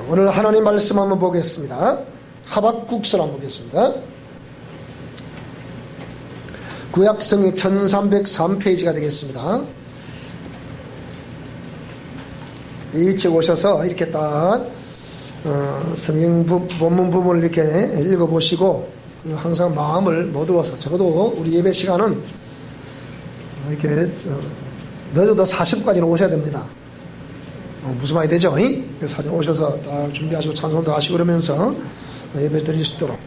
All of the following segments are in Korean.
오늘 하나님 말씀 한번 보겠습니다. 하박국서를 한번 보겠습니다. 구약성이 1303페이지가 되겠습니다. 일찍 오셔서 이렇게 딱 성경 본문 부분을 이렇게 읽어보시고 항상 마음을 모두어서, 적어도 우리 예배 시간은 이렇게 늦어도 40분까지는 오셔야 됩니다. 무슨 말이 되죠? 사진 오셔서 다 준비하시고 찬송도 하시고 그러면서 예배 드릴 수 있도록.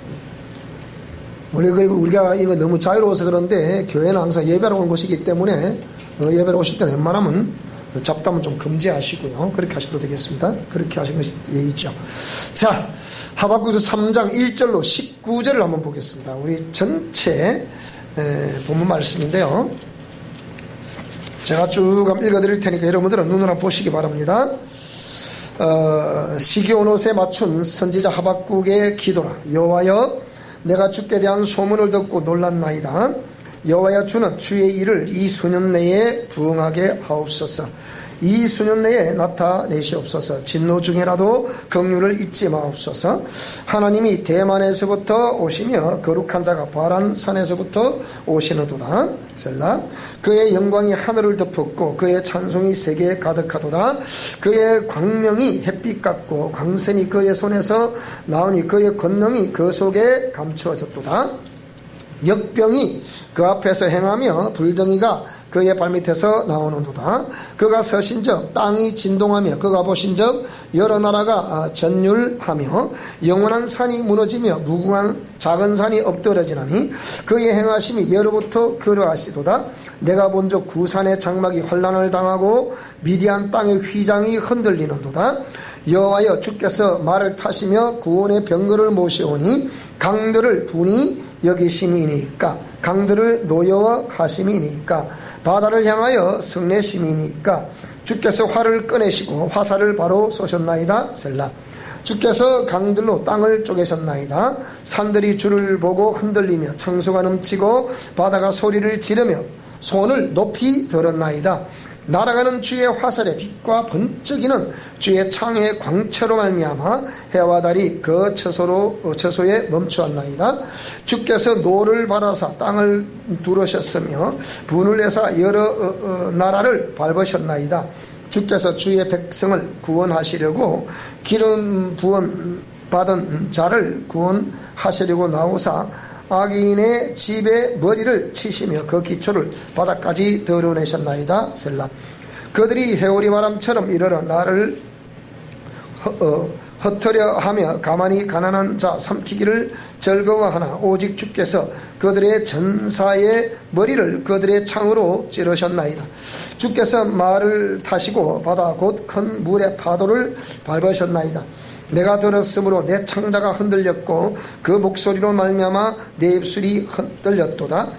우리가 이거 너무 자유로워서 그런데 교회는 항상 예배로 온 곳이기 때문에 예배로 오실 때는 웬만하면 잡담은 좀 금지하시고요. 그렇게 하셔도 되겠습니다. 그렇게 하시는 것이 예의죠. 자, 하박국서 3장 1절로 19절을 한번 보겠습니다. 우리 전체 본문 말씀인데요. 제가 쭉 한번 읽어드릴 테니까 여러분들은 눈으로 보시기 바랍니다. 시기온옷에 맞춘 선지자 하박국의 기도라. 여호와여, 내가 주께 대한 소문을 듣고 놀랐나이다. 여호와여, 주는 주의 일을 이 수년 내에 부응하게 하옵소서. 이 수년 내에 나타내시옵소서. 진노 중에라도 긍휼을 잊지 마옵소서. 하나님이 대만에서부터 오시며 거룩한 자가 바란 산에서부터 오시는도다. 셀라. 그의 영광이 하늘을 덮었고 그의 찬송이 세계에 가득하도다. 그의 광명이 햇빛 같고 광선이 그의 손에서 나오니 그의 권능이 그 속에 감추어졌도다. 역병이 그 앞에서 행하며 불덩이가 그의 발밑에서 나오는도다. 그가 서신적 땅이 진동하며 그가 보신적 여러 나라가 전율하며 영원한 산이 무너지며 무궁한 작은 산이 엎드러지나니 그의 행하심이 예로부터 그러하시도다. 내가 본적 구산의 장막이 환난을 당하고 미디안 땅의 휘장이 흔들리는도다. 여호와여, 주께서 말을 타시며 구원의 병거를 모시오니 강들을 분이 여기심이니까, 강들을 노여워하심이니까, 바다를 향하여 성내심이니까, 주께서 활을 꺼내시고 화살을 바로 쏘셨나이다. 셀라. 주께서 강들로 땅을 쪼개셨나이다. 산들이 주를 보고 흔들리며 창수가 넘치고 바다가 소리를 지르며 손을 높이 들었나이다. 날아가는 주의 화살의 빛과 번쩍이는 주의 창의 광채로 말미암아 해와 달이 그 처소에 멈추었나이다. 주께서 노를 바라사 땅을 두르셨으며 분을 내사 여러 나라를 밟으셨나이다. 주께서 주의 백성을 구원하시려고 기름 부은 받은 자를 구원하시려고 나오사 악인의 집에 머리를 치시며 그 기초를 바닥까지 드러내셨나이다. 셀라. 그들이 해오리 바람처럼 이르러 나를 흩으려 하며 가만히 가난한 자 삼키기를 즐거워하나 오직 주께서 그들의 전사의 머리를 그들의 창으로 찌르셨나이다. 주께서 말을 타시고 바다 곧 큰 물의 파도를 밟으셨나이다. 내가 들었으므로 내 창자가 흔들렸고 그 목소리로 말미암아 내 입술이 흔들렸도다.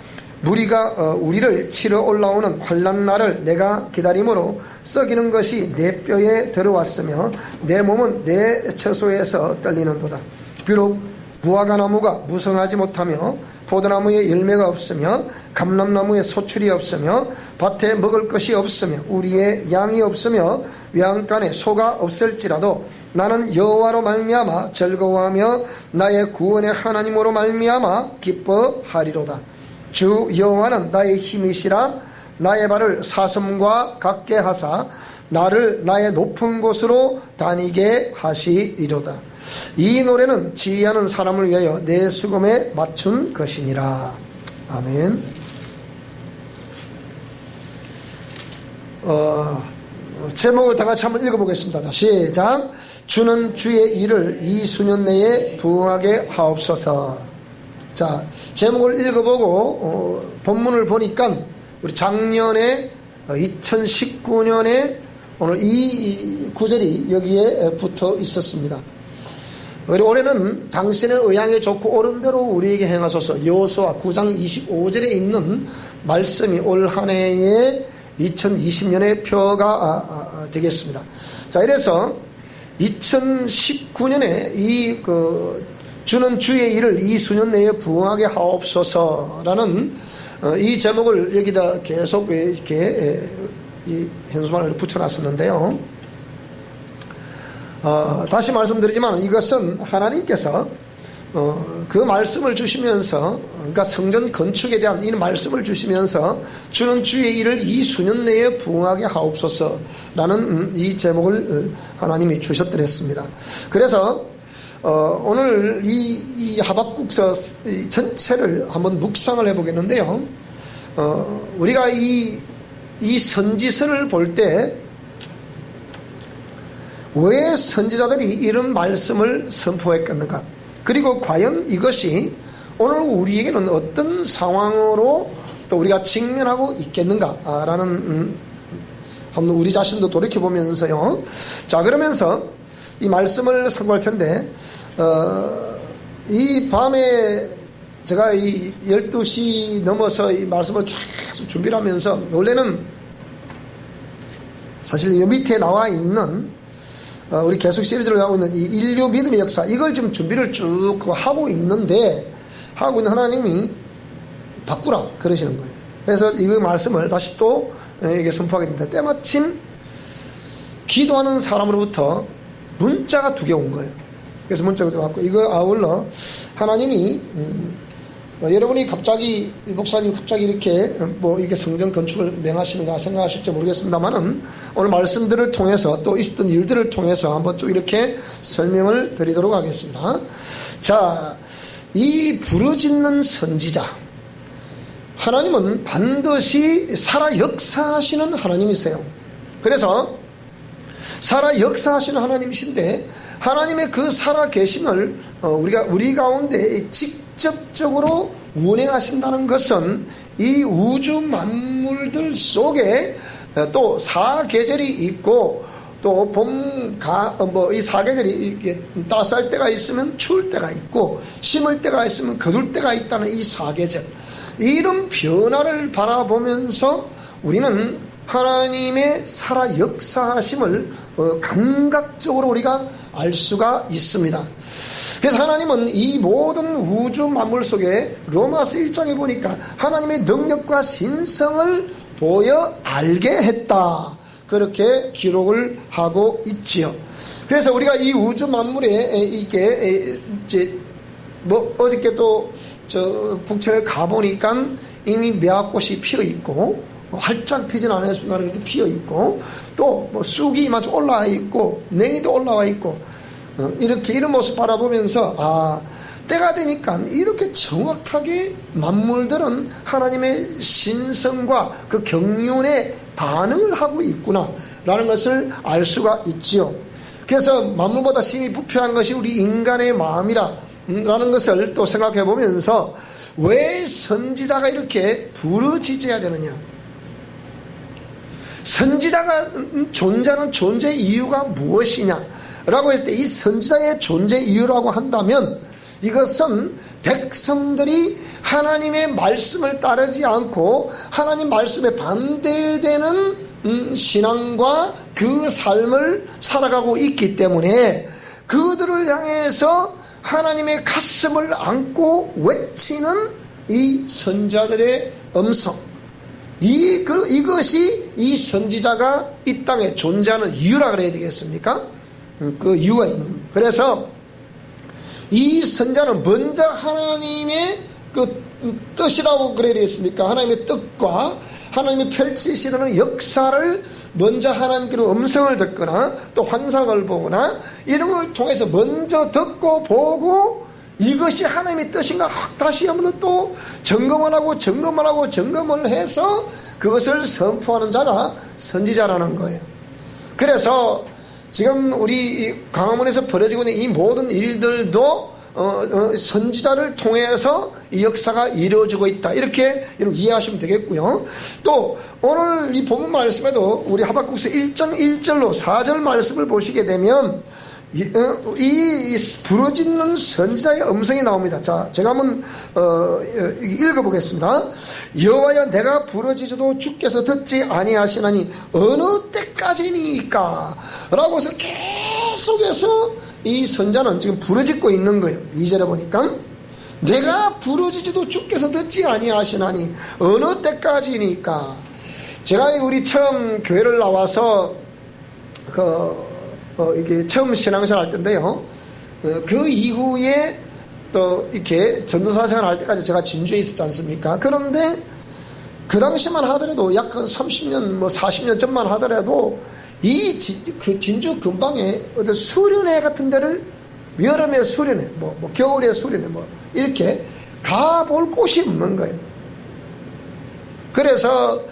무리가 우리를 치러 올라오는 환난 날을 내가 기다림으로 썩이는 것이 내 뼈에 들어왔으며 내 몸은 내 처소에서 떨리는도다. 비록 무화과나무가 무성하지 못하며 포도나무에 열매가 없으며 감람나무에 소출이 없으며 밭에 먹을 것이 없으며 우리의 양이 없으며 외양간에 소가 없을지라도 나는 여호와로 말미암아 즐거워하며 나의 구원의 하나님으로 말미암아 기뻐하리로다. 주 여호와는 나의 힘이시라. 나의 발을 사슴과 같게 하사 나를 나의 높은 곳으로 다니게 하시리로다. 이 노래는 지휘하는 사람을 위하여 내 수금에 맞춘 것이니라. 아멘. 제목을 다 같이 한번 읽어보겠습니다. 시작. 주는 주의 일을 이 수년 내에 부응하게 하옵소서. 자, 제목을 읽어보고 본문을 보니까 우리 작년에 2019년에 오늘 이 구절이 여기에 붙어 있었습니다. 올해는 당신의 의향에 좋고 옳은 대로 우리에게 행하소서. 여호수아 9장 25절에 있는 말씀이 올 한 해의 2020년의 표가 되겠습니다. 자, 이래서 2019년에 주는 주의 일을 이 수년 내에 부응하게 하옵소서라는 이 제목을 여기다 계속 이렇게 이 현수막을 붙여놨었는데요. 다시 말씀드리지만 이것은 하나님께서 그 말씀을 주시면서, 그러니까 성전 건축에 대한 이 말씀을 주시면서 주는 주의 일을 이 수년 내에 부응하게 하옵소서라는 이 제목을 하나님이 주셨더랬습니다. 그래서 오늘 이 하박국서 전체를 한번 묵상을 해보겠는데요. 우리가 이 선지서를 볼 때 왜 선지자들이 이런 말씀을 선포했겠는가? 그리고 과연 이것이 오늘 우리에게는 어떤 상황으로 또 우리가 직면하고 있겠는가라는 한번 우리 자신도 돌이켜보면서요. 자, 그러면서 이 말씀을 선고할 텐데, 이 밤에 제가 이 12시 넘어서 이 말씀을 계속 준비를 하면서, 원래는 사실 이 밑에 나와 있는 우리 계속 시리즈를 하고 있는 이 인류 믿음의 역사, 이걸 좀 준비를 쭉 하고 있는데, 하고 있는 하나님이 바꾸라 그러시는 거예요. 그래서 이 말씀을 다시 또 이게 선포하게 됩니다. 때마침 기도하는 사람으로부터 문자가 2개 온 거예요. 그래서 문자가 왔고, 이거 아울러 하나님이 여러분이 갑자기, 목사님 갑자기 이렇게 이게 성전 건축을 명하시는가 생각하실지 모르겠습니다만은, 오늘 말씀들을 통해서 또 있었던 일들을 통해서 한번 쭉 이렇게 설명을 드리도록 하겠습니다. 자, 이 부르짖는 선지자, 하나님은 반드시 살아 역사하시는 하나님이세요. 그래서 살아 역사하시는 하나님이신데, 하나님의 그 살아 계심을 우리 가운데 직접적으로 운행하신다는 것은 이 우주 만물들 속에 또 사계절이 있고, 또 이 사계절이 이렇게 따스할 때가 있으면 추울 때가 있고, 심을 때가 있으면 거둘 때가 있다는 이 사계절, 이런 변화를 바라보면서 우리는 하나님의 살아 역사하심을 감각적으로 우리가 알 수가 있습니다. 그래서 하나님은 이 모든 우주 만물 속에 로마서 1장에 보니까 하나님의 능력과 신성을 보여 알게 했다, 그렇게 기록을 하고 있지요. 그래서 우리가 이 우주 만물에 이게 이제 어저께 또 북천에 가보니까 이미 매화꽃이 피어 있고, 활짝 피진 않은 순간에 피어 있고, 또 쑥이 이만큼 올라와 있고, 냉이도 올라와 있고, 이렇게 이런 모습 바라보면서 때가 되니까 이렇게 정확하게 만물들은 하나님의 신성과 그 경륜에 반응을 하고 있구나 라는 것을 알 수가 있지요. 그래서 만물보다 심히 부패한 것이 우리 인간의 마음이라 라는 것을 또 생각해 보면서, 왜 선지자가 이렇게 부르짖어야 되느냐, 선지자가 존재하는 존재 이유가 무엇이냐 라고 했을 때, 이 선지자의 존재 이유라고 한다면 이것은 백성들이 하나님의 말씀을 따르지 않고 하나님 말씀에 반대되는 신앙과 그 삶을 살아가고 있기 때문에, 그들을 향해서 하나님의 가슴을 안고 외치는 이 선지자들의 음성, 이것이 이 선지자가 이 땅에 존재하는 이유라 그래야 되겠습니까? 그 이유가 있는 겁니다. 그래서 이 선지자는 먼저 하나님의 그 뜻이라고 그래야 되겠습니까? 하나님의 뜻과 하나님이 펼치시는 역사를 먼저 하나님께로 음성을 듣거나 또 환상을 보거나 이런 걸 통해서 먼저 듣고 보고, 이것이 하나님의 뜻인가 다시 한번 또 점검을 하고 해서 그것을 선포하는 자가 선지자라는 거예요. 그래서 지금 우리 광화문에서 벌어지고 있는 이 모든 일들도 선지자를 통해서 이 역사가 이루어지고 있다, 이렇게 이해하시면 되겠고요. 또 오늘 이 본문 말씀에도 우리 하박국서 1장 1절로 4절 말씀을 보시게 되면 이 부르짖는 선지자의 음성이 나옵니다. 자, 제가 한번 읽어보겠습니다. 여호와여, 내가 부르짖어도 주께서 듣지 아니하시나니 어느 때까지니까 라고 해서 계속해서 이 선자는 지금 부르짖고 있는 거예요. 2절에 보니까 내가 부르짖어도 주께서 듣지 아니하시나니 어느 때까지니까. 제가 우리 처음 교회를 나와서 이게 처음 신앙생활 할 때인데요. 그 이후에 또 이렇게 전도사 생활 할 때까지 제가 진주에 있었지 않습니까? 그런데 그 당시만 하더라도 약 30년, 40년 전만 하더라도 그 진주 근방에 어떤 수련회 같은 데를 여름에 수련회, 겨울에 수련회, 이렇게 가볼 곳이 없는 거예요. 그래서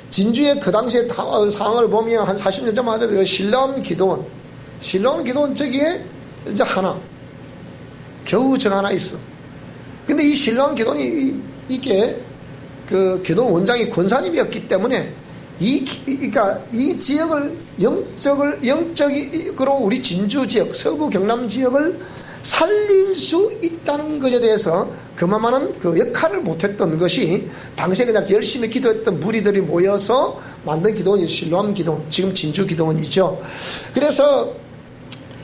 진주의 그 당시의 상황을 보면 한 40년 전만 하더라도 신라원 기도원 저기에 이제 하나, 겨우 정 하나 있어. 근데 이 신라원 기도원이 이게 그 기도원 원장이 권사님이었기 때문에 그러니까 이 지역을 영적으로 우리 진주 지역, 서부 경남 지역을 살릴 수 있다는 것에 대해서 그만한 그 역할을 못했던 것이 당시에 그냥 열심히 기도했던 무리들이 모여서 만든 기도원이 실로암 기도원, 지금 진주 기도원이죠. 그래서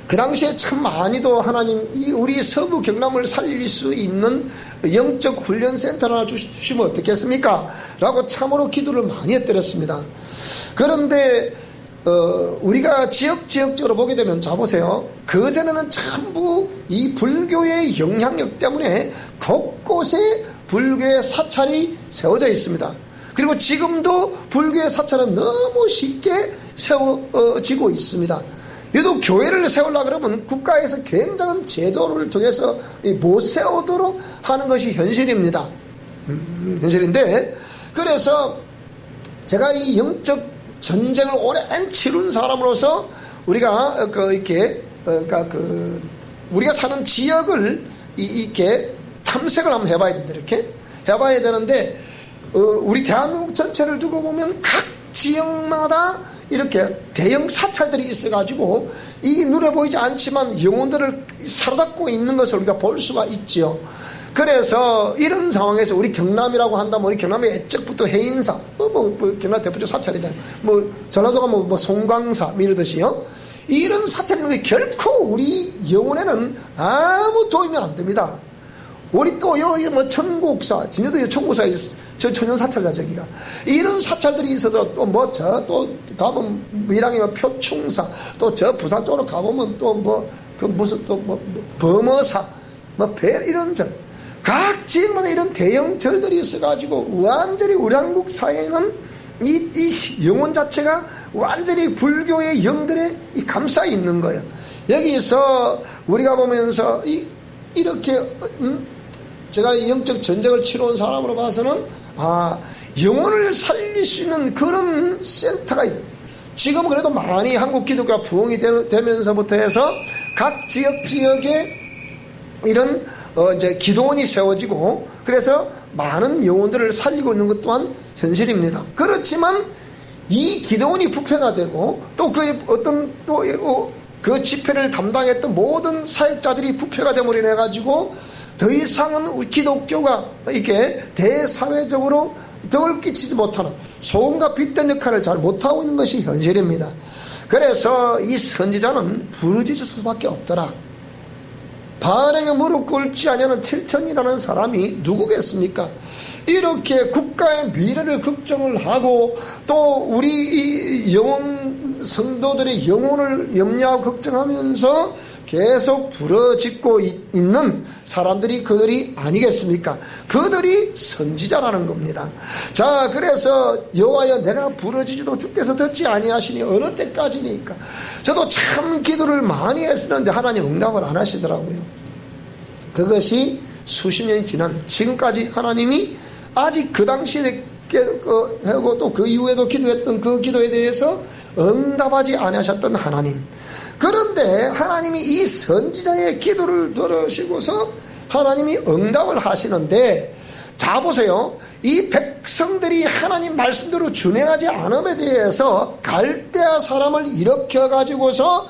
그 당시에 참 많이도 하나님 우리 서부 경남을 살릴 수 있는 영적 훈련센터를 하나 주시면 어떻겠습니까? 라고 참으로 기도를 많이 했더랬습니다. 그런데 우리가 지역적으로 보게 되면 자 보세요. 그전에는 전부 이 불교의 영향력 때문에 곳곳에 불교의 사찰이 세워져 있습니다. 그리고 지금도 불교의 사찰은 너무 쉽게 세워지고 있습니다. 유독 교회를 세우려고 그러면 국가에서 굉장한 제도를 통해서 못 세우도록 하는 것이 현실입니다. 현실인데, 그래서 제가 이 영적 전쟁을 오랜 치룬 사람으로서 우리가 우리가 사는 지역을 이렇게 탐색을 한번 해봐야 된다. 이렇게 해봐야 되는데, 우리 대한민국 전체를 두고 보면 각 지역마다 이렇게 대형 사찰들이 있어가지고 이 눈에 보이지 않지만 영혼들을 사로잡고 있는 것을 우리가 볼 수가 있지요. 그래서 이런 상황에서 우리 경남이라고 한다면 우리 경남의 애적부터 해인사, 경남 대표적 사찰이잖아요. 전라도가 송광사 이러듯이요. 이런 사찰이 있는데 결코 우리 영혼에는 아무 도움이 안 됩니다. 우리 또 여기 천곡사, 진여도 천곡사 저 천연사찰자 저기가 이런 사찰들이 있어서 또 가면 밀양이면 표충사, 또 저 부산 쪽으로 가보면 범어사 이런 각 지역마다 이런 대형 절들이 있어가지고 완전히 우리 한국 사회에는 이 영혼 자체가 완전히 불교의 영들에 감싸 있는 거예요. 여기서 우리가 보면서 이렇게 제가 영적 전쟁을 치러온 사람으로 봐서는 영혼을 살릴 수 있는 그런 센터가 있어요. 지금은 그래도 많이 한국 기독교가 부흥이 되면서부터 해서 각 지역에 이런 이제 기도원이 세워지고 그래서 많은 영혼들을 살리고 있는 것 또한 현실입니다. 그렇지만 이 기도원이 부패가 되고 또 그 집회를 담당했던 모든 사역자들이 부패가 됨으로 인해 가지고 더 이상은 우리 기독교가 이렇게 대사회적으로 덕을 끼치지 못하는 소금과 빛된 역할을 잘 못하고 있는 것이 현실입니다. 그래서 이 선지자는 부르짖을 수밖에 없더라. 바알에게 무릎 꿇지 아니하는 7천이라는 사람이 누구겠습니까? 이렇게 국가의 미래를 걱정을 하고 또 우리 이 영혼 성도들의 영혼을 염려하고 걱정하면서 계속 부르짖고 있는 사람들이 그들이 아니겠습니까? 그들이 선지자라는 겁니다. 자, 그래서 여호와여 내가 부르짖어도 주께서 듣지 아니하시니 어느 때까지니까. 저도 참 기도를 많이 했었는데 하나님 응답을 안 하시더라고요. 그것이 수십 년이 지난 지금까지 하나님이 아직 그 당시에 하고 또 그 이후에도 기도했던 그 기도에 대해서 응답하지 아니하셨던 하나님. 그런데 하나님이 이 선지자의 기도를 들으시고서 하나님이 응답을 하시는데, 자 보세요. 이 백성들이 하나님 말씀대로 준행하지 않음에 대해서 갈대아 사람을 일으켜 가지고서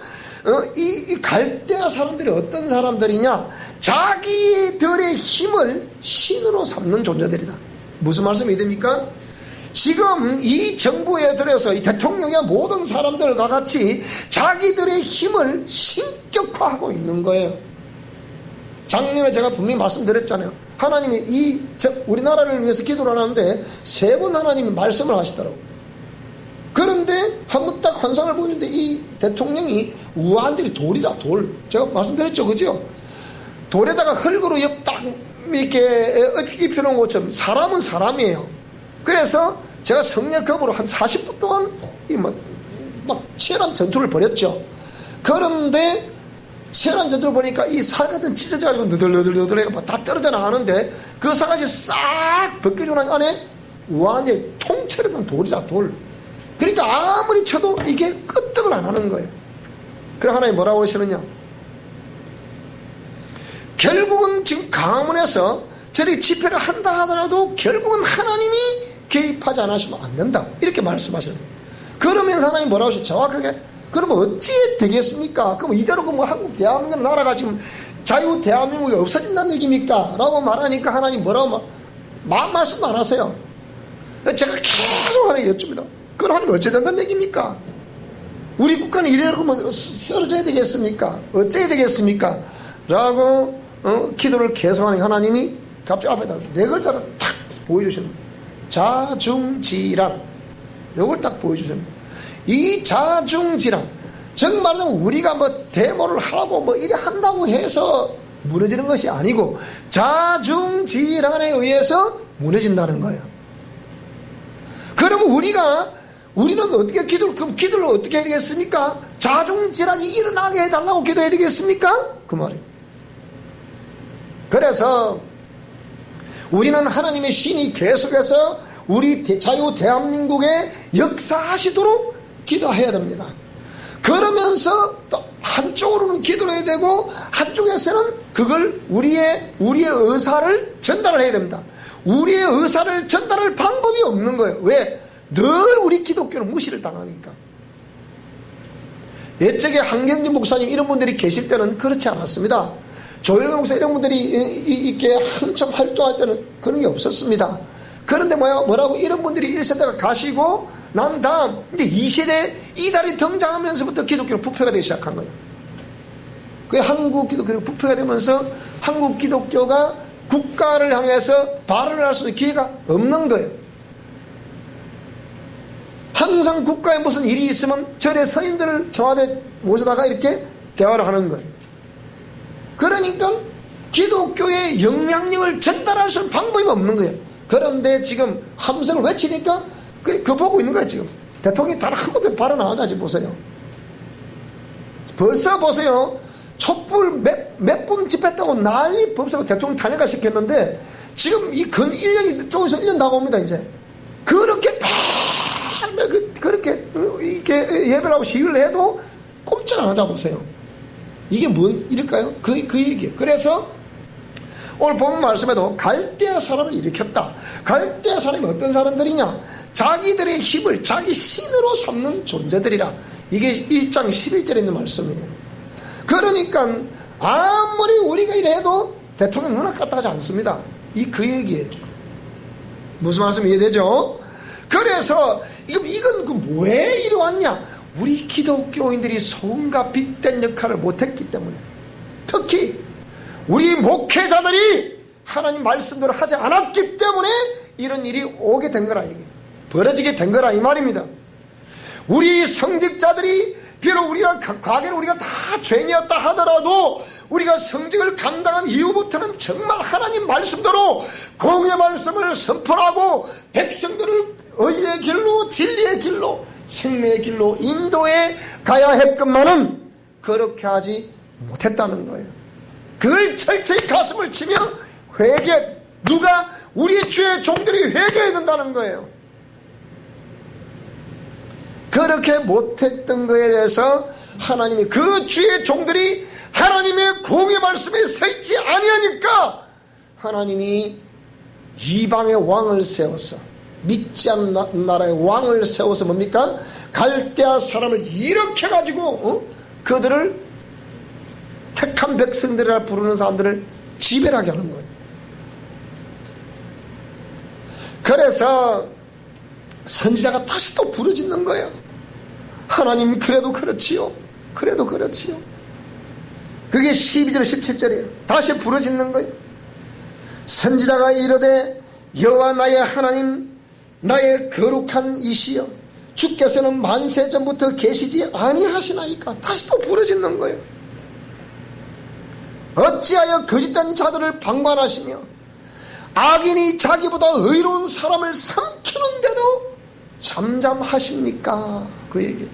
이 갈대아 사람들이 어떤 사람들이냐? 자기들의 힘을 신으로 삼는 존재들이다. 무슨 말씀이 됩니까? 지금 이 정부에 들어서 이 대통령이야 모든 사람들과 같이 자기들의 힘을 신격화하고 있는 거예요. 작년에 제가 분명히 말씀드렸잖아요. 하나님이 우리나라를 위해서 기도를 하는데 3번 하나님이 말씀을 하시더라고요. 그런데 한번 딱 환상을 보는데 이 대통령이 완전히 돌이라 돌. 제가 말씀드렸죠, 그죠? 돌에다가 흙으로 딱 이렇게 입혀놓은 것처럼 사람은 사람이에요. 그래서 제가 성령급으로 한 40분 동안 막 치열한 전투를 벌였죠. 그런데 치열한 전투를 보니까 이 살같은 찢어져가지고 너덜너덜너덜해가 다 떨어져 나가는데 그 살같이 싹 벗겨지고 난 안에 완전히 통째로 돌이라 돌. 그러니까 아무리 쳐도 이게 끄떡을 안 하는 거예요. 그래 하나님 뭐라고 하시느냐? 결국은 지금 강화문에서 저리 집회를 한다 하더라도 결국은 하나님이 개입하지 않으시면 안 된다. 이렇게 말씀하시는 거예요. 그러면서 하나님 뭐라고 하시죠? 정확하게 그러면 어찌 되겠습니까? 그럼 이대로 한국 대한민국 나라가 지금 자유 대한민국이 없어진다는 얘기입니까? 라고 말하니까 하나님 뭐라고 말씀도 안 하세요. 제가 계속 하나님 여쭙니다. 그럼 하나님 어찌 된다는 얘기입니까? 우리 국가는 이대로 쓰러져야 되겠습니까? 어째야 되겠습니까? 라고 기도를 계속하는 하나님이 갑자기 앞에다 네 글자를 탁 보여주시는 거예요. 자중지란. 이걸 딱 보여주시는 거예요. 이 자중지란, 즉 말하면 우리가 뭐 데모를 하고 뭐 이래 한다고 해서 무너지는 것이 아니고 자중지란에 의해서 무너진다는 거예요. 그러면 우리는 어떻게 기도를 어떻게 해야 되겠습니까? 자중질환이 일어나게 해달라고 기도해야 되겠습니까? 그 말이에요. 그래서 우리는 하나님의 신이 계속해서 우리 자유 대한민국에 역사하시도록 기도해야 됩니다. 그러면서 또 한쪽으로는 기도를 해야 되고 한쪽에서는 그걸 우리의 의사를 전달을 해야 됩니다. 우리의 의사를 전달할 방법이 없는 거예요. 왜? 늘 우리 기독교는 무시를 당하니까. 옛적에 한경진 목사님 이런 분들이 계실 때는 그렇지 않았습니다. 조영현 목사 이런 분들이 이렇게 한참 활동할 때는 그런 게 없었습니다. 그런데 뭐라고 이런 분들이 1세대가 가시고 난 다음 이제 2세대 이달이 등장하면서부터 기독교는 부패가 되기 시작한 거예요. 그 한국 기독교가 부패가 되면서 한국 기독교가 국가를 향해서 발언을 할 수 있는 기회가 없는 거예요. 항상 국가에 무슨 일이 있으면 절에 서인들을 청와대 모셔다가 이렇게 대화를 하는 거예요. 그러니까 기독교의 영향력을 전달할 수 있는 방법이 없는 거예요. 그런데 지금 함성을 외치니까 그거 보고 있는 거예요. 지금 대통령이 단 한 번도 발언 안 하지 보세요. 벌써 보세요. 촛불 몇 분 집했다고 난리 법사고 대통령 탄핵을 시켰는데 지금 이 근 1년이 쪽에서 1년 나옵니다. 이제 그렇게 그렇게 이렇게 예배를 하고 시위를 해도 꼼짝 안 하자 보세요. 이게 뭔 일일까요? 그 얘기예요. 그래서 오늘 본문 말씀에도 갈대아 사람을 일으켰다. 갈대아 사람이 어떤 사람들이냐? 자기들의 힘을 자기 신으로 삼는 존재들이라. 이게 1장 11절에 있는 말씀이에요. 그러니까 아무리 우리가 이래도 대통령 눈앞 갔다 하지 않습니다. 그 얘기예요. 무슨 말씀 이해되죠? 그래서 이건 왜 이리 왔냐? 우리 기독교인들이 소금과 빛된 역할을 못했기 때문에, 특히 우리 목회자들이 하나님 말씀대로 하지 않았기 때문에 이런 일이 오게 된 거라, 벌어지게 된 거라 이 말입니다. 우리 성직자들이 비록 우리가 과거에 우리가 다 죄인이었다 하더라도 우리가 성직을 감당한 이후부터는 정말 하나님 말씀대로 공의 말씀을 선포하고 백성들을 의의 길로 진리의 길로 생명의 길로 인도해 가야 했건만은 그렇게 하지 못했다는 거예요. 그걸 철저히 가슴을 치며 누가 우리의 주의 종들이 회개해야 된다는 거예요. 그렇게 못했던 거에 대해서 하나님이 그 주의 종들이 하나님의 공의 말씀에 서 있지 아니하니까 하나님이 이방의 왕을 세워서 믿지 않는 나라의 왕을 세워서 뭡니까? 갈대아 사람을 일으켜가지고 그들을 택한 백성들이라 부르는 사람들을 지배하게 하는 거예요. 그래서 선지자가 다시 또 부르짖는 거예요. 하나님 그래도 그렇지요. 그래도 그렇지요. 그게 12절 17절이에요. 다시 부르짖는 거예요. 선지자가 이르되 여호와 나의 하나님 나의 거룩한 이시여 주께서는 만세 전부터 계시지 아니하시나이까. 다시 또 부르짖는 거예요. 어찌하여 거짓된 자들을 방관하시며 악인이 자기보다 의로운 사람을 삼키는데도 잠잠하십니까? 그 얘기죠.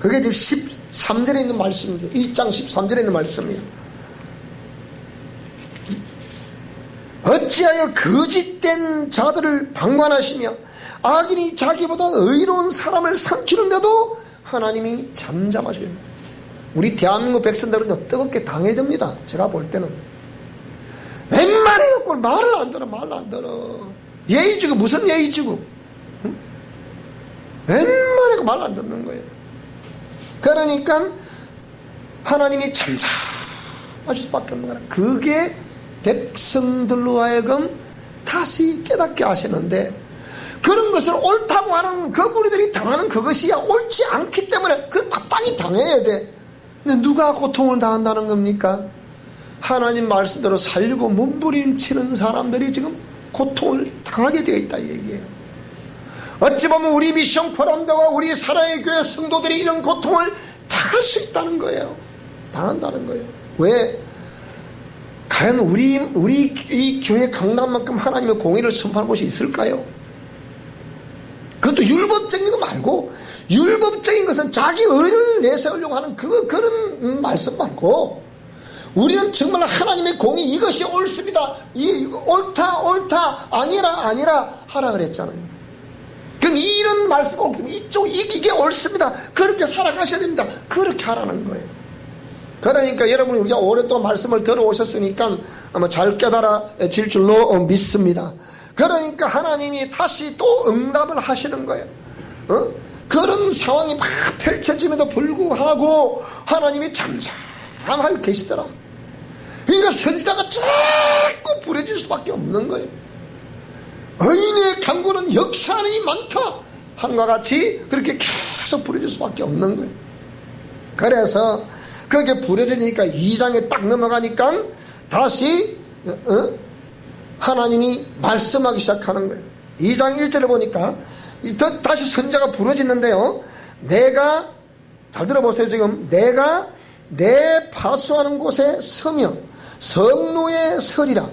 그게 지금 13절에 있는 말씀입니다. 1장 13절에 있는 말씀이에요. 어찌하여 거짓된 자들을 방관하시며 악인이 자기보다 의로운 사람을 삼키는데도 하나님이 잠잠하십니다. 우리 대한민국 백성들은 뜨겁게 당해야 됩니다. 제가 볼 때는 웬만해 갖고 말을 안 들어. 예의지고 무슨 예의지고, 응? 웬만해 말을 안 듣는 거예요. 그러니까 하나님이 잠잠하실 수밖에 없는 거라. 그게 백성들로 하여금 다시 깨닫게 하시는데, 그런 것을 옳다고 하는 그 무리들이 당하는 그것이야 옳지 않기 때문에 그 마땅히 당해야 돼. 근데 누가 고통을 당한다는 겁니까? 하나님 말씀대로 살고 몸부림치는 사람들이 지금 고통을 당하게 되어 있다 이 얘기예요. 어찌 보면 우리 미션 포럼대와 우리 사랑의 교회 성도들이 이런 고통을 당할 수 있다는 거예요. 당한다는 거예요. 왜? 과연 우리 이 교회 강남만큼 하나님의 공의를 선포할 곳이 있을까요? 그것도 율법적인 거 말고, 율법적인 것은 자기 의를 내세우려고 하는 그런 말씀 말고, 우리는 정말 하나님의 공의, 이것이 옳습니다, 옳다 아니라 하라 그랬잖아요. 그럼 이런 말씀, 이게 옳습니다, 그렇게 살아가셔야 됩니다, 그렇게 하라는 거예요. 그러니까 여러분, 우리가 오랫동안 말씀을 들어오셨으니까 아마 잘 깨달아질 줄로 믿습니다. 그러니까 하나님이 다시 또 응답을 하시는 거예요. 그런 상황이 막 펼쳐짐에도 불구하고 하나님이 잠잠하고 계시더라. 그러니까 선지자가 자꾸 부려질 수밖에 없는 거예요. 의인의 강구는 역사하는 이 많다 한과 같이 그렇게 계속 부려질 수밖에 없는 거예요. 그래서 그렇게 부려지니까 2장에 딱 넘어가니까 다시 하나님이 말씀하기 시작하는 거예요. 2장 1절을 보니까 다시 선지자가 부러지는데요, 내가, 잘 들어보세요. 지금 내가 내 파수하는 곳에 서며 성루에 서리라.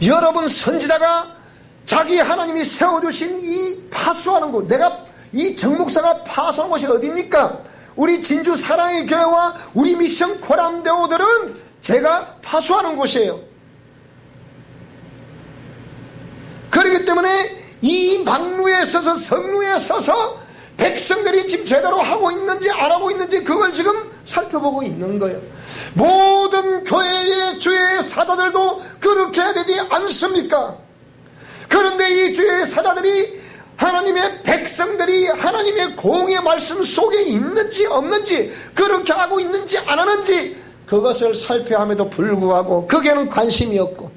여러분, 선지자가 자기 하나님이 세워주신 이 파수하는 곳, 내가 이 정목사가 파수한 곳이 어디입니까? 우리 진주 사랑의 교회와 우리 미션 코람대오들은 제가 파수하는 곳이에요. 그렇기 때문에 이 막루에 서서 성루에 서서 백성들이 지금 제대로 하고 있는지 안 하고 있는지 그걸 지금 살펴보고 있는 거예요. 모든 교회의 주의 사자들도 그렇게 해야 되지 않습니까? 그런데 이 주의 사자들이 하나님의 백성들이 하나님의 공의 말씀 속에 있는지 없는지, 그렇게 하고 있는지 안 하는지 그것을 살펴함에도 불구하고 거기에는 관심이 없고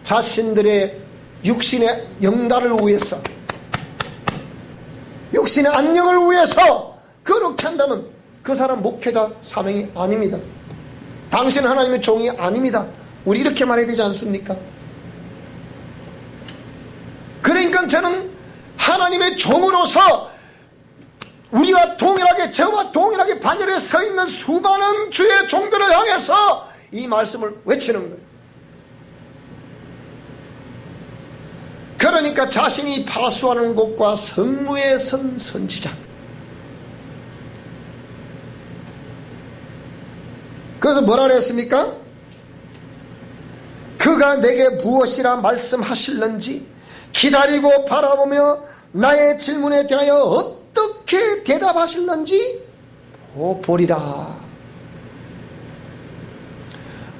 자신들의 육신의 영달을 위해서, 육신의 안녕을 위해서 그렇게 한다면 그 사람 목회자 사명이 아닙니다. 당신은 하나님의 종이 아닙니다. 우리 이렇게 말해야 되지 않습니까? 그러니까 저는 하나님의 종으로서 우리와 동일하게, 저와 동일하게 반열에 서 있는 수많은 주의 종들을 향해서 이 말씀을 외치는 거예요. 그러니까 자신이 파수하는 곳과 성루에 선 선지자, 그래서 뭐라 그랬습니까? 그가 내게 무엇이라 말씀하실는지 기다리고 바라보며 나의 질문에 대하여 어떻게 대답하실는지 보리라.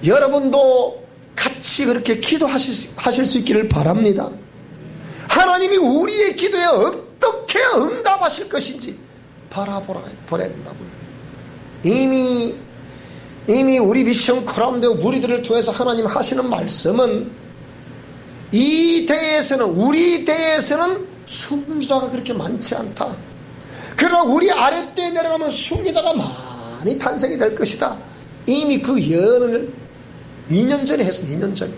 여러분도 같이 그렇게 기도하실 수 있기를 바랍니다. 하나님이 우리의 기도에 어떻게 응답하실 것인지 바라보라 된다고요. 이미 우리 미션 코람대오 무리들을 통해서 하나님 하시는 말씀은, 이 대에서는, 우리 대에서는 순교자가 그렇게 많지 않다. 그러나 우리 아랫대에 내려가면 순교자가 많이 탄생이 될 것이다. 이미 그 예언을 2년 전에 했습니다. 2년 전에.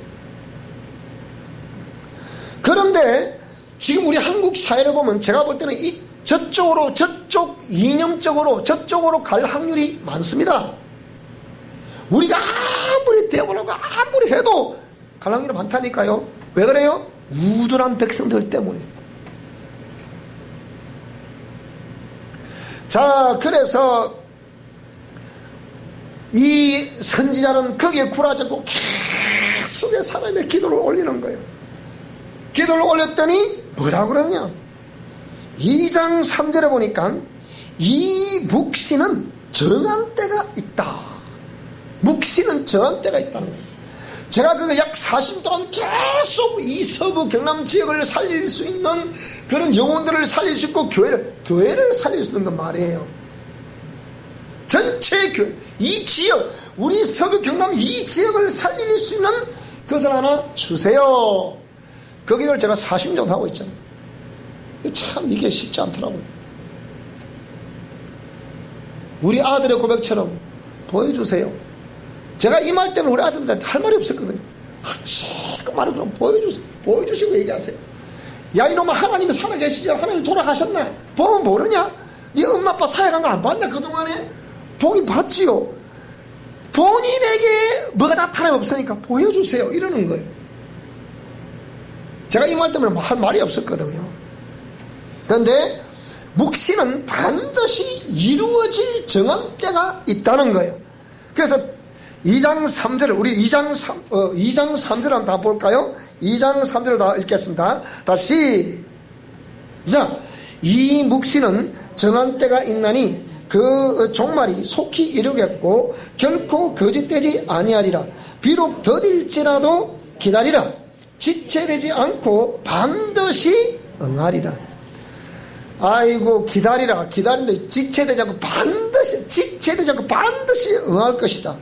그런데 지금 우리 한국 사회를 보면 제가 볼 때는 저쪽 이념적으로 저쪽으로 갈 확률이 많습니다. 우리가 아무리 대화하고 아무리 해도 갈 확률이 많다니까요. 왜 그래요? 우둔한 백성들 때문에. 자, 그래서 이 선지자는 거기에 굴하지 않고 계속 사람의 기도를 올리는 거예요. 기도를 올렸더니 뭐라고 그러냐? 2장 3절에 보니까 이 묵시는 정한 때가 있다. 묵시는 정한 때가 있다는 거예요. 제가 그걸 약 40년 동안 계속 이 서부 경남 지역을 살릴 수 있는 그런 영혼들을 살릴 수 있고 교회를 살릴 수 있는 건 말이에요. 전체 교회, 이 지역, 우리 서부 경남 이 지역을 살릴 수 있는 것을 하나 주세요. 그 기도를 제가 40년 정도 하고 있잖아요. 참 이게 쉽지 않더라고요. 우리 아들의 고백처럼 보여주세요. 제가 이 말 때문에 우리 아들한테 할 말이 없었거든요. 그 말을 그럼 보여주세요. 보여주시고 얘기하세요. 야 이놈아, 하나님이 살아계시죠? 하나님 돌아가셨나? 보면 모르냐? 네 엄마 아빠 사역한 거 안 봤냐 그동안에? 보긴 봤지요. 본인에게 뭐가 나타나면 없으니까 보여주세요 이러는 거예요. 제가 이 말 때문에 할 말이 없었거든요. 그런데 묵시는 반드시 이루어질 정한 때가 있다는 거예요. 그래서 2장 3절, 우리 2장 3절 한번 다 볼까요? 2장 3절을 다 읽겠습니다. 다시 시작. 이 묵시는 정한 때가 있나니 그 종말이 속히 이루겠고 결코 거짓되지 아니하리라. 비록 더딜지라도 기다리라. 지체되지 않고 반드시 응하리라. 아이고, 기다리라. 기다리는데 지체되지 않고 반드시 응할 것이다.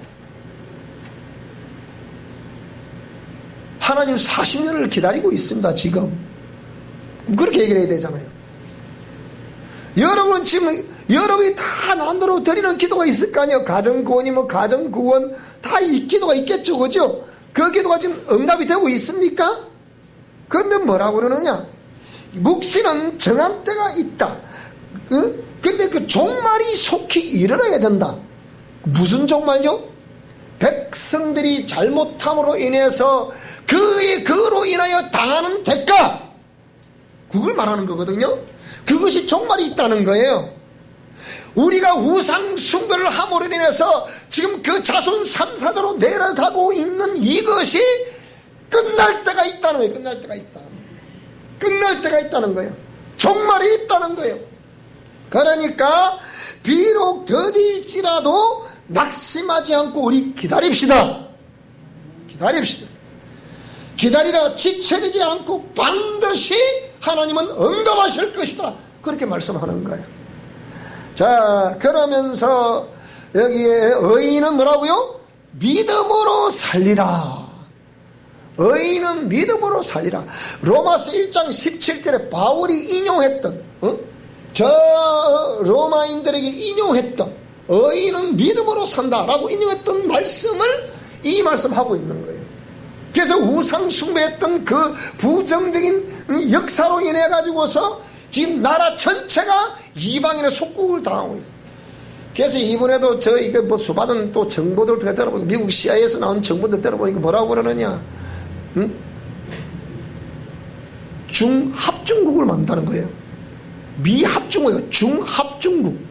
하나님 40년을 기다리고 있습니다. 지금 그렇게 얘기를 해야 되잖아요. 여러분 지금 여러분이 다 난도로 드리는 기도가 있을 거 아니에요. 가정구원이면 가정구원 다 이 기도가 있겠죠. 그죠? 그 기도가 지금 응답이 되고 있습니까? 그런데 뭐라고 그러느냐? 묵시는 정한 때가 있다. 근데 그 종말이 속히 이르러야 된다. 무슨 종말요? 백성들이 잘못함으로 인해서 그로 인하여 당하는 대가, 그걸 말하는 거거든요. 그것이 종말이 있다는 거예요. 우리가 우상 숭배를 함으로 인해서 지금 그 자손 3사대로 내려가고 있는 이것이 끝날 때가 있다는 거예요. 끝날 때가 있다는 거예요. 종말이 있다는 거예요. 그러니까 비록 더딜지라도 낙심하지 않고 우리 기다립시다. 기다리라. 지체되지 않고 반드시 하나님은 응답하실 것이다. 그렇게 말씀하는 거예요. 자, 그러면서 여기에 의인은 뭐라고요? 믿음으로 살리라. 의인은 믿음으로 살리라. 로마서 1장 17절에 바울이 인용했던 저 로마인들에게 인용했던 의인은 믿음으로 산다라고 인용했던 말씀을 이 말씀하고 있는 거예요. 그래서 우상 숭배했던 그 부정적인 역사로 인해 가지고서 지금 나라 전체가 이방인의 속국을 당하고 있어요. 그래서 이번에도 이게 뭐 수많은 또 정보들 들어보니까 미국 CIA에서 나온 정보들 들어보니까 뭐라고 그러느냐? 중합중국을 만든다는 거예요. 미합중국이에요. 중합중국.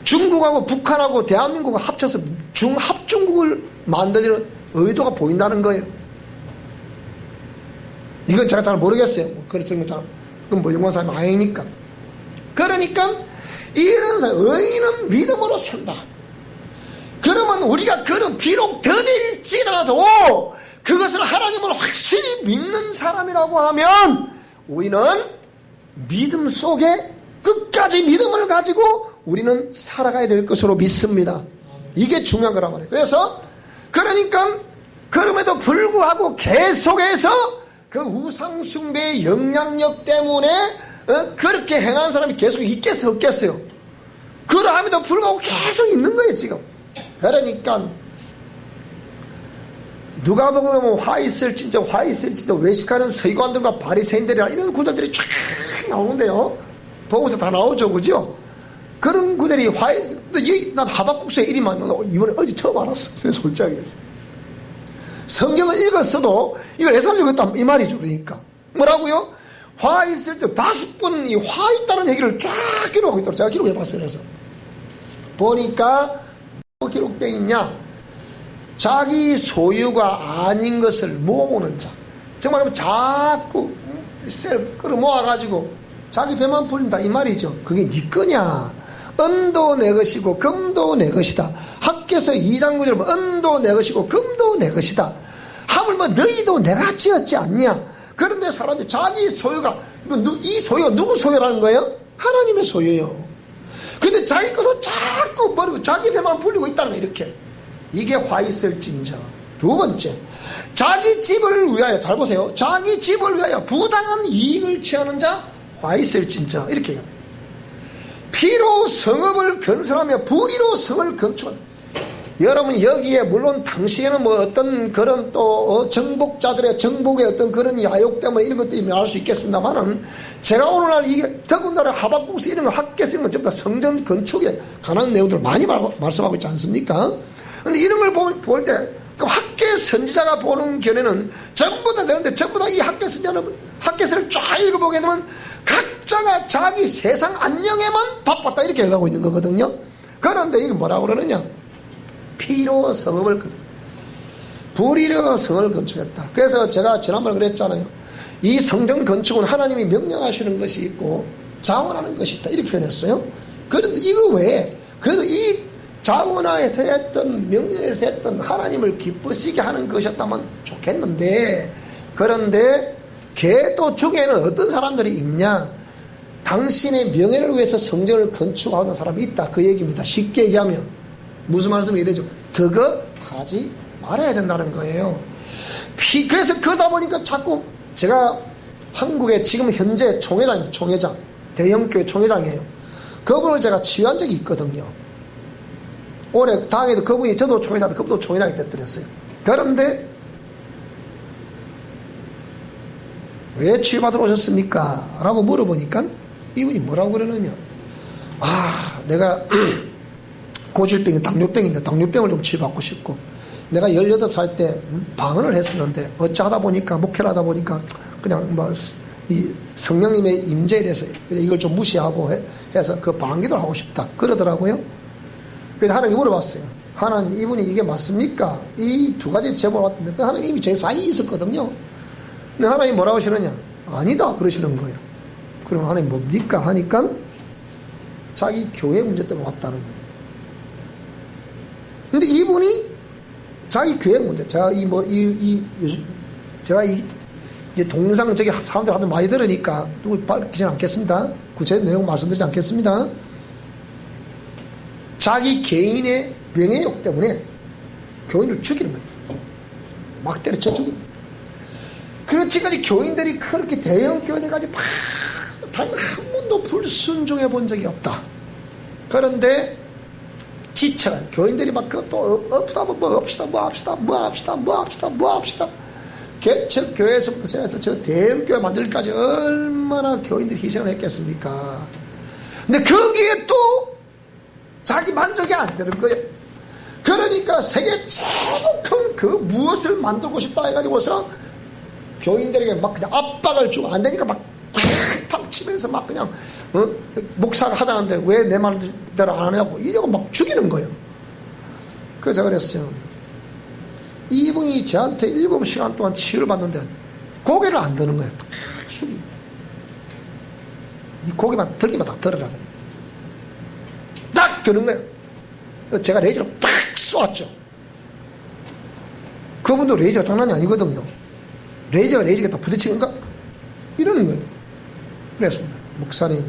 중국하고 북한하고 대한민국을 합쳐서 중합중국을 만들려는 의도가 보인다는 거예요. 이건 제가 잘 모르겠어요. 그건 뭐 영원 사람이 아니니까. 그러니까 이런 사람, 의인은 믿음으로 산다. 그러면 우리가 비록 더딜지라도 그것을 하나님을 확실히 믿는 사람이라고 하면 우리는 믿음 속에 끝까지 믿음을 가지고 우리는 살아가야 될 것으로 믿습니다. 이게 중요한 거란 말이에요. 그러니까 그럼에도 불구하고 계속해서 그 우상숭배의 영향력 때문에 그렇게 행하는 사람이 계속 있겠어요, 없겠어요? 그러함에도 불구하고 계속 있는 거예요, 지금. 그러니까 누가 보면 화 있을진저 외식하는 서기관들과 바리새인들이라 이런 구절들이 쫙 나오는데요. 보고서 다 나오죠, 그죠? 그런 구절이 난 하박국서의 일이만 이번에 어제 처음 알았어. 솔직하게. 성경을 읽었어도 이걸 해설하려고 했다 이 말이죠. 그러니까 뭐라고요? 화 있을 때 5번 이 화 있다는 얘기를 쫙 기록하고 있도록 제가 기록해 봤어요. 그래서 보니까 뭐 기록되어 있냐? 자기 소유가 아닌 것을 모으는 자. 정말 자꾸 셀 끌어모아가지고 자기 배만 불린다 이 말이죠. 그게 네 거냐? 은도 내 것이고 금도 내 것이다. 학개서 2장 9절 은도 내 것이고 금도 내 것이다. 하물며 너희도 내가 지었지 않냐? 그런데 사람들이 자기 소유가 이 소유가 누구 소유라는 거예요? 하나님의 소유예요. 근데 자기 것도 자꾸 버리고 자기 배만 불리고 있다는 거예요. 이렇게. 이게 화 있을진저. 두 번째, 자기 집을 위하여, 잘 보세요. 자기 집을 위하여 부당한 이익을 취하는 자 화 있을진저. 이렇게 해요. 피로 성읍을 건설하며 불의로 성을 건축한. 여러분 여기에 물론 당시에는 뭐 어떤 그런 또 정복자들의 정복의 어떤 그런 야욕 때문에 이런 것들이 말할 수 있겠습니다만은 제가 오늘날 이게 더군다나 하박국서 이런 거 학계서 이런 건 전부 다 성전 건축에 관한 내용들을 많이 말씀하고 있지 않습니까? 근데 이런 걸 볼 때 그 학계 선지자가 보는 견해는 전부 다 되는데 전부 다 이 학계 선지자는 학계서를 쫙 읽어보게 되면 각자가 자기 세상 안녕에만 바빴다 이렇게 해가고 있는 거거든요. 그런데 이게 뭐라고 그러느냐? 피로 성읍을 불의로 성을 건축했다. 그래서 제가 지난번에 그랬잖아요. 이 성전 건축은 하나님이 명령하시는 것이 있고 자원하는 것이 있다 이렇게 표현했어요. 그런데 이거 외에 그래도 이 자원하에서 했던 명령에서 했던 하나님을 기쁘시게 하는 것이었다면 좋겠는데 그런데 걔도 중에는 어떤 사람들이 있냐? 당신의 명예를 위해서 성전을 건축하는 사람이 있다 그 얘기입니다. 쉽게 얘기하면 무슨 말씀이 되죠? 그거 하지 말아야 된다는 거예요. 그래서 그러다 보니까 자꾸 제가 한국에 지금 현재 총회장 대형교회 총회장이에요. 그분을 제가 치유한 적이 있거든요. 올해 당에도 그분이 저도 총회장도 그분도 총회장이 됐더랬어요. 그런데 왜 치유받으러 오셨습니까? 라고 물어보니까 이분이 뭐라고 그러느냐? 내가 고질병이 당뇨병인데 당뇨병을 좀 치료받고 싶고 내가 18살 때 방언을 했었는데 어찌하다 보니까 목회를 하다 보니까 그냥 이 성령님의 임재에 대해서 이걸 좀 무시하고 해서 그 방언기도를 하고 싶다 그러더라고요. 그래서 하나님께 물어봤어요. 하나님 이분이 이게 맞습니까? 이 두 가지 제보를 왔는데 하나님이 제 사인이 있었거든요. 근데 하나님 뭐라고 하시느냐? 아니다 그러시는 거예요. 그럼 하나님 뭡니까? 하니까 자기 교회 문제 때문에 왔다는 거예요. 근데 이분이 자기 교회 문제, 제가 동영상 저기 사람들 하도 많이 들으니까 누구 밝히지 않겠습니다. 구체 내용 말씀드리지 않겠습니다. 자기 개인의 명예욕 때문에 교인을 죽이는 거예요. 막 때려쳐 죽이는 거예요. 그렇지까지 교인들이 그렇게 대형 교회까지 단 한 번도 불순종해 본 적이 없다. 그런데 지쳐요. 교인들이 막 또 합시다. 저 교회에서부터 시작해서 저 대형 교회 만들기까지 얼마나 교인들이 희생을 했겠습니까? 근데 거기에 또 자기 만족이 안 되는 거예요. 그러니까 세계 최고 큰 그 무엇을 만들고 싶다 해가지고서 교인들에게 막 그냥 압박을 주고 안 되니까 막 팍팍 치면서 막 그냥 목사가 하자는데 왜 내 말대로 안 하냐고 이러고 막 죽이는 거예요. 그래서 제가 그랬어요. 이분이 저한테 7시간 동안 치유를 받는데 고개를 안 드는 거예요. 죽이. 이 고개만 들기만 딱 들으라고. 딱 드는 거예요. 제가 레이저로 팍 쏘았죠. 그분도 레이저가 장난이 아니거든요. 레이저가 다 부딪히는가? 이러는 거예요. 그랬습니다. 목사님,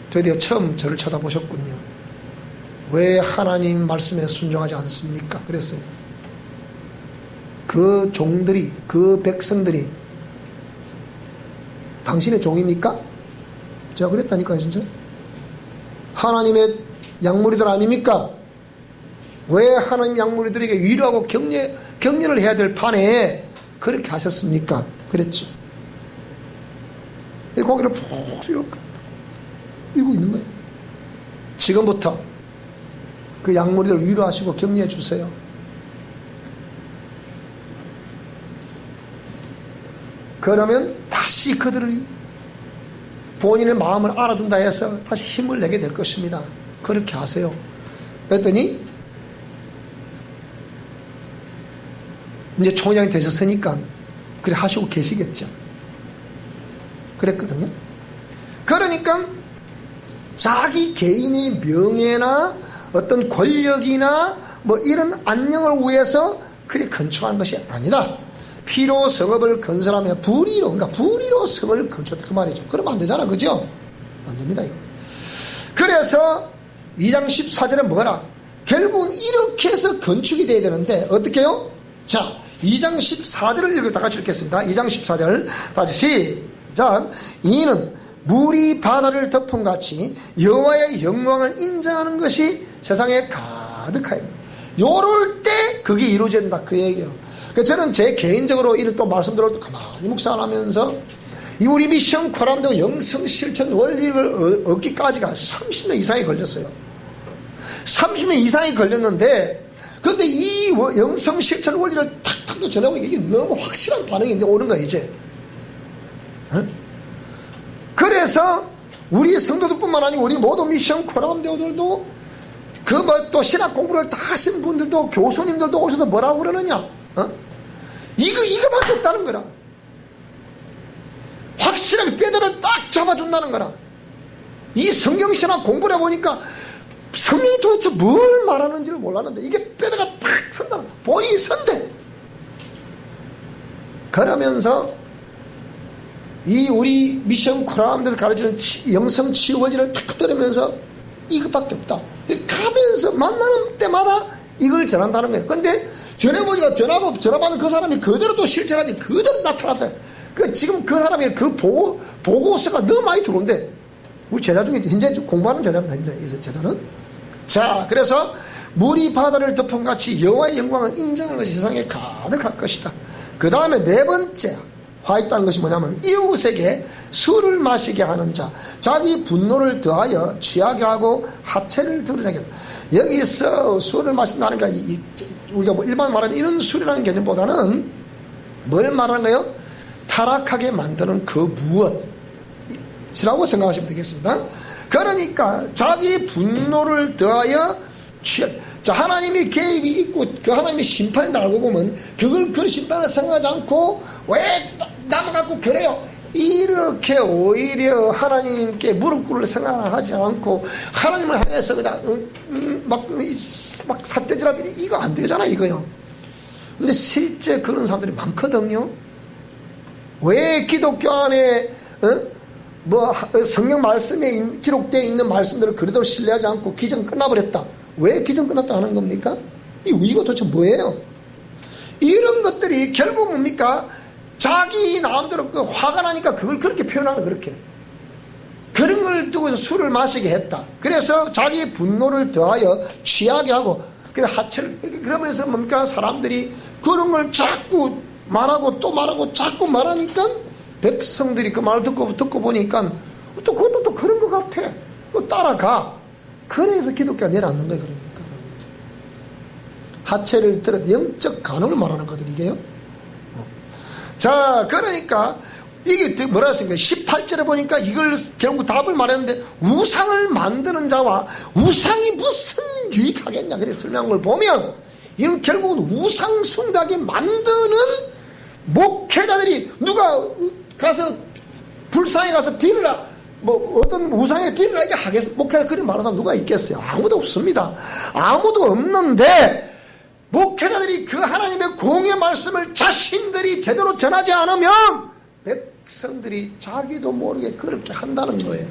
드디어 처음 저를 쳐다보셨군요. 왜 하나님 말씀에 순종하지 않습니까? 그랬어요. 그 종들이, 그 백성들이 당신의 종입니까? 제가 그랬다니까요, 진짜. 하나님의 약물이들 아닙니까? 왜 하나님 약물이들에게 위로하고 격려를 해야 될 판에 그렇게 하셨습니까? 그랬죠. 이 고개를 푹 숙이고 있는 거예요. 지금부터 그 양무리를 위로하시고 격려해 주세요. 그러면 다시 그들이 본인의 마음을 알아둔다 해서 다시 힘을 내게 될 것입니다. 그렇게 하세요. 그랬더니 이제 총장이 되셨으니까 그래 하시고 계시겠죠. 그랬거든요. 그러니까 자기 개인의 명예나 어떤 권력이나 뭐 이런 안녕을 위해서 그리 건축하는 것이 아니다. 피로 성읍을 건설하며 불의로, 그러니까 불의로 성을 건축했다 그 말이죠. 그러면 안 되잖아, 그죠? 안 됩니다, 이거. 그래서 2장 14절에 뭐라? 결국은 이렇게 해서 건축이 돼야 되는데 어떻게 해요? 자, 2장 14절을 읽어 다 같이 읽겠습니다. 2장 14절 다시 시작. 이는 물이 바다를 덮음같이 여호와의 영광을 인정하는 것이 세상에 가득하여 요럴 때 그게 이루어진다 그 얘기예요. 저는 제 개인적으로 이런 또 말씀들을 또 가만히 묵상하면서 이 우리 미션 코람도 영성 실천 원리를 얻기까지가 30년 이상이 걸렸어요. 30년 이상이 걸렸는데 근데 이 영성 실천 원리를 탁탁 전해보니까 이게 너무 확실한 반응이 오는 거야 이제. 그래서 우리 성도들뿐만 아니고 우리 모든 미션 코람대오들도 그 뭐 또 신학 공부를 다 하신 분들도 교수님들도 오셔서 뭐라고 그러느냐? 이거밖에 없다는 거라. 확실하게 뼈대를 딱 잡아준다는 거라. 이 성경신학 공부를 해보니까 성경이 도대체 뭘 말하는지를 몰랐는데 이게 뼈대가 팍 선다. 본인이 선대. 그러면서 이 우리 미션 코람에서 가르치는 영성 치유원리를 탁 들으면서 이것밖에 없다. 가면서 만나는 때마다 이걸 전한다는 거예요. 근데 전해보니까 전화받은 그 사람이 그대로 또 실천하니 그대로 나타났다. 지금 그 사람이 그 보고서가 너무 많이 들어온대. 우리 제자 중에 현재 공부하는 제자입니다. 현재 제자는. 자, 그래서 물이 바다를 덮음같이 여호와의 영광을 인정하는 것이 세상에 가득할 것이다. 그 다음에 네 번째 화 있다는 것이 뭐냐면 이웃에게 술을 마시게 하는 자, 자기 분노를 더하여 취하게 하고 하체를 드러내게 한다. 여기서 술을 마신다는 게 우리가 뭐 일반 말하는 이런 술이라는 개념보다는 뭘 말하는 거예요? 타락하게 만드는 그 무엇이라고 생각하시면 되겠습니다. 그러니까 자기 분노를 더하여 자, 하나님이 개입이 있고 그 하나님의 심판이 알고 보면 그 심판을 생각하지 않고 왜 남아갖고 그래요? 이렇게 오히려 하나님께 무릎 꿇을 생각을 하지 않고 하나님을 향해서 그냥 막 삿대질하면 이거 안 되잖아 이거요. 근데 실제 그런 사람들이 많거든요. 왜 기독교 안에 성경 말씀에 기록되어 있는 말씀들을 그대로 신뢰하지 않고 기정 끝나버렸다. 왜 기정 끝났다 하는 겁니까? 이거 도대체 뭐예요? 이런 것들이 결국 뭡니까? 자기 마음대로 화가 나니까 그걸 그렇게 표현하는 그렇게. 그런 걸 두고서 술을 마시게 했다. 그래서 자기 분노를 더하여 취하게 하고, 그러면서 뭡니까? 사람들이 그런 걸 자꾸 말하고 또 말하고 자꾸 말하니까 백성들이 그 말을 듣고 보니까 또 그것도 또 그런 것 같아. 또 따라가. 그래서 기독교가 내려앉는 거예요. 그러니까 하체를 들어 영적 간호를 말하는 거거든 이게요. 자, 그러니까 이게 뭐라 했습니까? 18절에 보니까 이걸 결국 답을 말했는데 우상을 만드는 자와 우상이 무슨 유익하겠냐 그래 설명한 걸 보면 이는 결국은 우상 숭배하게 만드는 목회자들이 누가 가서 불상에 가서 빌으라 뭐 어떤 우상에 빌으라 이게 하겠어. 목회자 그리 말하는 사람 누가 있겠어요? 아무도 없습니다. 아무도 없는데 목회자들이 그 하나님의 공의 말씀을 자신들이 제대로 전하지 않으면 백성들이 자기도 모르게 그렇게 한다는 거예요.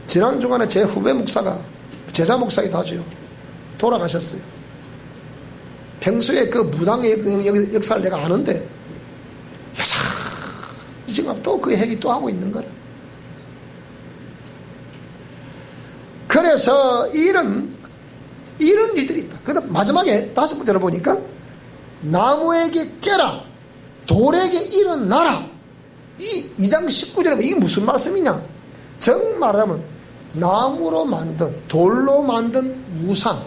지난 주간에 제 후배 목사가 제자 목사이기도 하죠. 돌아가셨어요. 평소에 그 무당의 역사를 내가 아는데 지금 또 그 얘기 또 하고 있는 거라. 그래서 이런 일들이 있다. 그다음 마지막에 5번째로 보니까 나무에게 깨라, 돌에게 일어나라. 이 2장 19절에 이게 무슨 말씀이냐? 정말하면 나무로 만든, 돌로 만든 우상,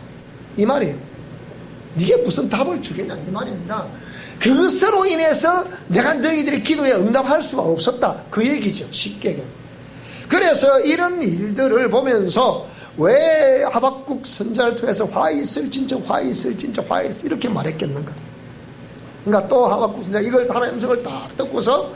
이 말이에요. 이게 무슨 답을 주겠냐 이 말입니다. 그것으로 인해서 내가 너희들의 기도에 응답할 수가 없었다, 그 얘기죠. 쉽게 얘기하면. 그래서 이런 일들을 보면서 왜 하박국 선지자를 통해서 화 있을진저 이렇게 말했겠는가? 그러니까 또 하박국 선지자 이걸 하나님의 음성을 딱 듣고서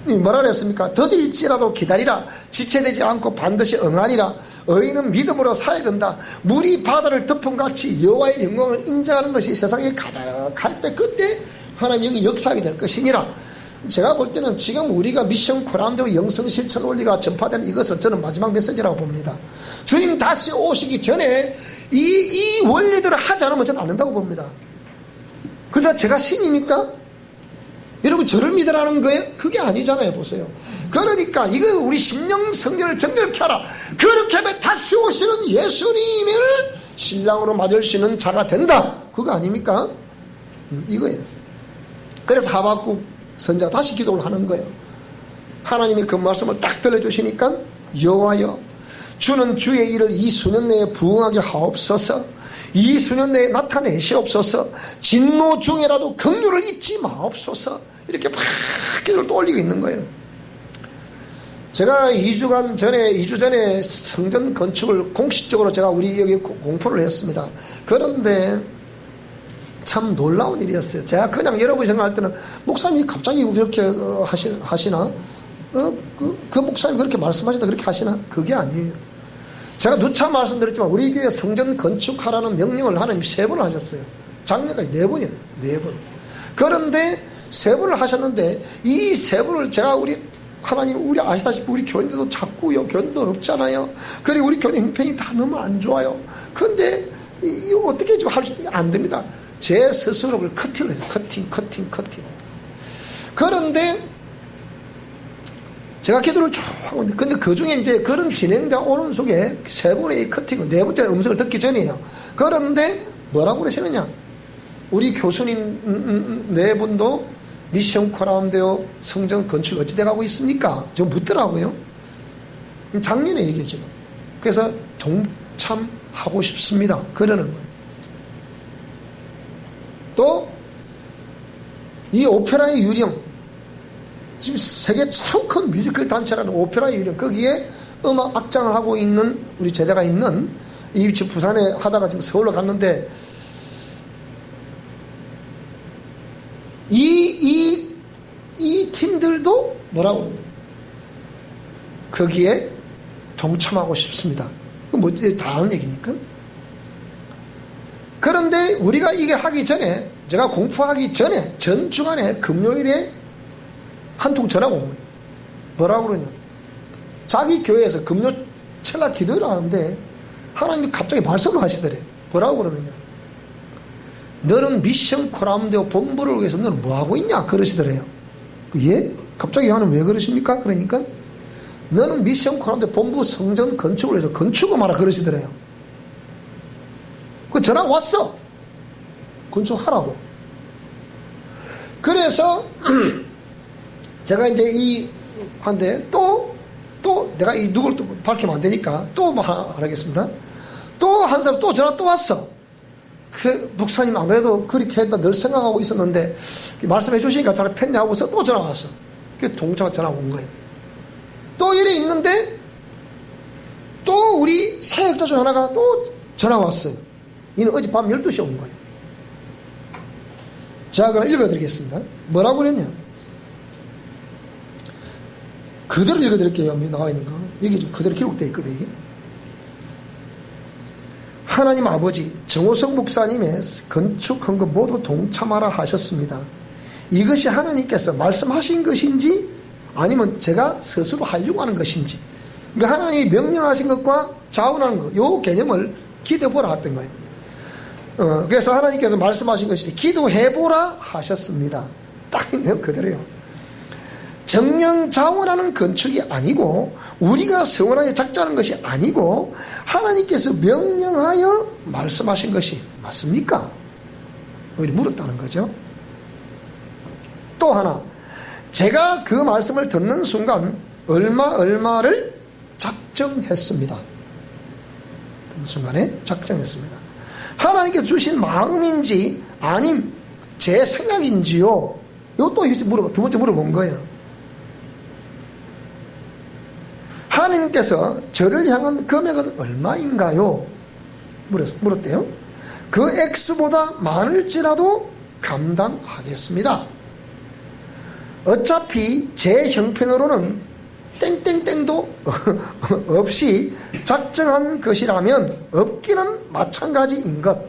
뭐라 그랬습니까? 더딜지라도 기다리라. 지체되지 않고 반드시 응하리라. 의인은 믿음으로 살아야 된다. 물이 바다를 덮음같이 여호와의 영광을 인정하는 것이 세상에 가득할 때, 그때 하나님의 역사하게 될 것이니라. 제가 볼 때는 지금 우리가 미션 코람데오 영성 실천 원리가 전파되는 이것은 저는 마지막 메시지라고 봅니다. 주님 다시 오시기 전에 이 원리들을 하지 않으면 저는 안 된다고 봅니다. 그러다 제가 신입니까? 여러분 저를 믿으라는 거예요? 그게 아니잖아요. 보세요. 그러니까 이거 우리 심령 성결을 정결케 하라. 그렇게 하면 다시 오시는 예수님을 신랑으로 맞을 수 있는 자가 된다. 그거 아닙니까? 이거예요. 그래서 하박국 선지자가 다시 기도를 하는 거예요. 하나님이 그 말씀을 딱 들려주시니까 여호와여, 주는 주의 일을 이 수년 내에 부응하게 하옵소서. 이 수년 내에 나타내시옵소서. 진노 중에라도 긍휼을 잊지 마옵소서. 이렇게 막 기도를 또 올리고 있는 거예요. 제가 2주 전에 성전 건축을 공식적으로 제가 우리 여기 공포를 했습니다. 그런데 참 놀라운 일이었어요. 제가 그냥 여러분이 생각할 때는 목사님이 갑자기 그렇게 하시나? 그 목사님이 그렇게 말씀하시다 그렇게 하시나? 그게 아니에요. 제가 누차 말씀드렸지만 우리 교회 성전 건축하라는 명령을 하나님 3번 하셨어요. 작년까지 4번이에요. 4번. 그런데 3번을 하셨는데 이 3번을 제가 하나님 우리 아시다시피 우리 교인들도 자꾸 교인도 없잖아요. 그리고 우리 교인 형편이 다 너무 안 좋아요. 근데 이거 어떻게 좀 안 됩니다. 제 스스로 그걸 커팅을 해서 커팅. 그런데 제가 기도를 쭉 하고 있는데, 근데 그 중에 이제 그런 진행자 오는 속에 3번의 커팅, 4번째 음성을 듣기 전이에요. 그런데 뭐라고 그러시느냐? 우리 교수님 4분도 미션 코람데오 성전 건축 어찌 돼가고 있습니까? 좀 묻더라고요. 작년에 얘기했죠. 그래서 동참하고 싶습니다. 그러는 거예요. 또 이 오페라의 유령, 지금 세계 최고 큰 뮤지컬 단체라는 오페라의 유령, 거기에 음악 악장을 하고 있는 우리 제자가 있는, 이 지금 부산에 하다가 지금 서울로 갔는데, 이 팀들도 뭐라고 그러냐, 거기에 동참하고 싶습니다. 그 뭐 다 하는 얘기니까. 그런데 우리가 이게 하기 전에, 제가 공부하기 전에 전주간에 금요일에 한 통 전화가 온 거예요. 뭐라고 그러냐, 자기 교회에서 금요 철학 기도를 하는데 하나님이 갑자기 말씀을 하시더래. 뭐라고 그러느냐, 너는 미션 코람데오 본부를 위해서 너는 뭐하고 있냐 그러시더래요. 예? 갑자기 하나님 왜 그러십니까? 그러니까 너는 미션 코람데오 본부 성전 건축을 해서 건축을 하라 그러시더래요. 그 전화 왔어. 건축하라고. 그래서 제가 이제 한데 또 내가 이 누굴 또 밝히면 안 되니까 또 뭐 하나 하겠습니다. 또 한 사람 또 전화 또 왔어. 그 목사님 아무래도 그렇게 했다 늘 생각하고 있었는데 말씀해 주시니까 잘 폈네 하고서 또 전화 왔어. 그 동창 전화 온 거예요. 또 이래 있는데 또 우리 사역자 중 하나가 또 전화 왔어요. 이는 어젯밤 12시에 온 거예요. 제가 그럼 읽어드리겠습니다. 뭐라고 그랬냐, 그대로 읽어드릴게요. 나와 있는 거 이게 좀 그대로 기록되어 있거든요. 이게 하나님 아버지 정호성 목사님의 건축한 것 모두 동참하라 하셨습니다. 이것이 하나님께서 말씀하신 것인지 아니면 제가 스스로 하려고 하는 것인지, 그러니까 하나님이 명령하신 것과 자원하는 것, 요 개념을 기도해보라 했던 거예요. 그래서 하나님께서 말씀하신 것이 기도해보라 하셨습니다. 딱 있네요. 그대로요. 정령 자원하는 건축이 아니고 우리가 세워나에 작정하는 것이 아니고 하나님께서 명령하여 말씀하신 것이 맞습니까? 우리 물었다는 거죠. 또 하나, 제가 그 말씀을 듣는 순간 얼마를 작정했습니다. 그 순간에 작정했습니다. 하나님께서 주신 마음인지 아님 제 생각인지요. 이것도 두 번째 물어본 거예요. 하나님께서 저를 향한 금액은 얼마인가요? 물었대요. 그 액수보다 많을지라도 감당하겠습니다. 어차피 제 형편으로는 땡땡땡도 없이 작정한 것이라면 없기는 마찬가지인 것.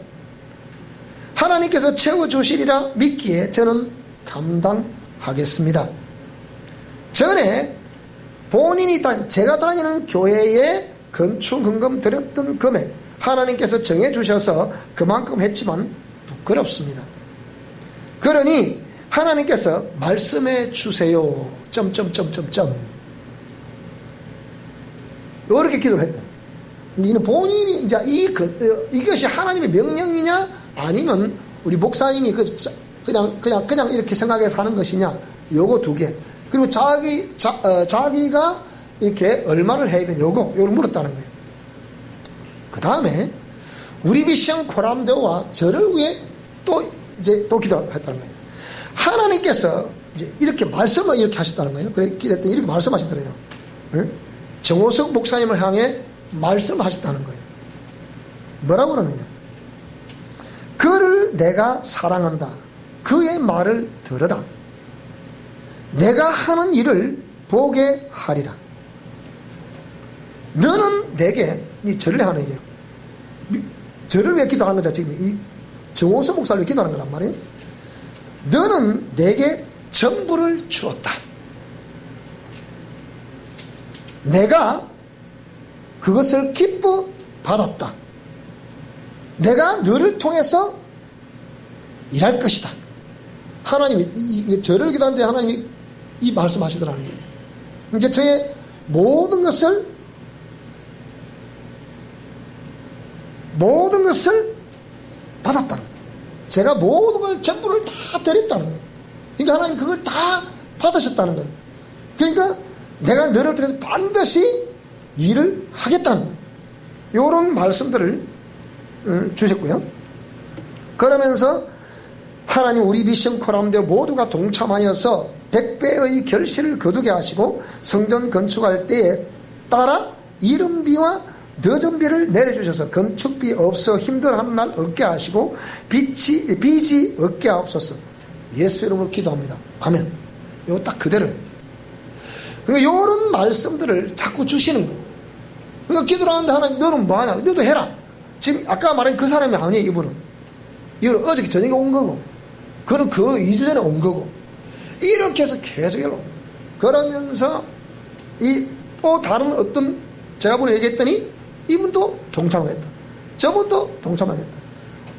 하나님께서 채워주시리라 믿기에 저는 감당하겠습니다. 전에 본인이 제가 다니는 교회에 건축 헌금 드렸던 금액 하나님께서 정해주셔서 그만큼 했지만 부끄럽습니다. 그러니 하나님께서 말씀해 주세요. 이렇게 기도를 했다. 이는 본인이 이제 이것이 하나님의 명령이냐 아니면 우리 목사님이 그냥 이렇게 생각해서 하는 것이냐, 요거 두 개. 그리고 자기가 이렇게 얼마를 해야 되냐, 요걸 물었다는 거예요. 그 다음에 우리 미션 코람데오와 저를 위해 또 기도했다는 거예요. 하나님께서 이제 이렇게 말씀을 이렇게 하셨다는 거예요. 그래 기도했더니 이렇게 말씀하시더래요. 응? 정호석 목사님을 향해 말씀하셨다는 거예요. 뭐라고 그러느냐? 그를 내가 사랑한다. 그의 말을 들으라. 내가 하는 일을 보게 하리라. 너는 내게, 저를 하는 얘기예요. 저를 왜 기도하는 거죠? 지금 이 정호석 목사를 기도하는 거란 말이에요. 너는 내게 전부를 주었다. 내가 그것을 기뻐 받았다. 내가 너를 통해서 일할 것이다. 하나님이 저를 기도하는데 하나님이 이 말씀하시더라는 거예요. 이제 저의 모든 것을 받았다는 거예요. 제가 모든 걸 전부를 다 드렸다는 거예요. 그러니까 하나님 그걸 다 받으셨다는 거예요. 그러니까 내가 너를 통해서 반드시 일을 하겠다는 거예요. 이런 말씀들을 주셨고요. 그러면서 하나님 우리 미션 코람데오 모두가 동참하여서 100배의 결실을 거두게 하시고 성전 건축할 때에 따라 이른비와 늦은비를 내려주셔서 건축비 없어 힘들어하는 날 없게 하시고 빚이 없게 하옵소서. 예수 이름으로 기도합니다. 아멘. 이거 딱 그대로예요. 그러니까 이런 말씀들을 자꾸 주시는 거예요. 그러니까 기도를 하는데 하나님 너는 뭐하냐? 너도 해라. 지금 아까 말한 그 사람이 아니에요. 이분은 어저께 저녁에 온 거고 그는 그 2주 전에 온 거고 이렇게 해서 계속 일로 그러면서 또 다른 어떤 제가 분을 얘기했더니 이분도 동참하겠다. 저분도 동참하겠다.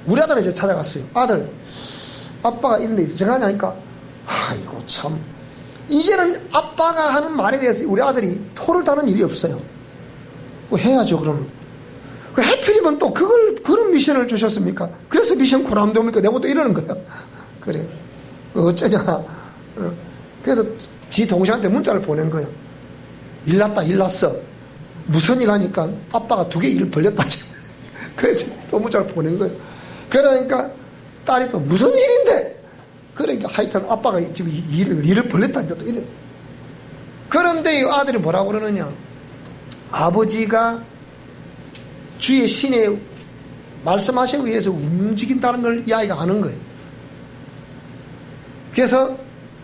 우리 아들을 이제 찾아갔어요. 아들, 아빠가 이런데 제가 하냐니까 아이고 참 이제는 아빠가 하는 말에 대해서 우리 아들이 토를 다는 일이 없어요. 뭐 해야죠. 그러면 해필이면 또 그런 미션을 주셨습니까? 그래서 미션 코람데오입니까? 내가 또 이러는 거야. 그래 어쩌냐. 그래서 지 동생한테 문자를 보낸 거예요. 일 났어. 무슨 일 하니까 아빠가 2개 일을 벌렸다. 그래서 또 문자를 보낸 거예요. 그러니까 딸이 또 무슨 일인데? 그러니까 하여튼 아빠가 지금 일을 벌렸다. 이제 또 이래. 그런데 이 아들이 뭐라고 그러느냐? 아버지가 주의 신의 말씀하시기 위해서 움직인다는 걸 이 아이가 아는 거예요. 그래서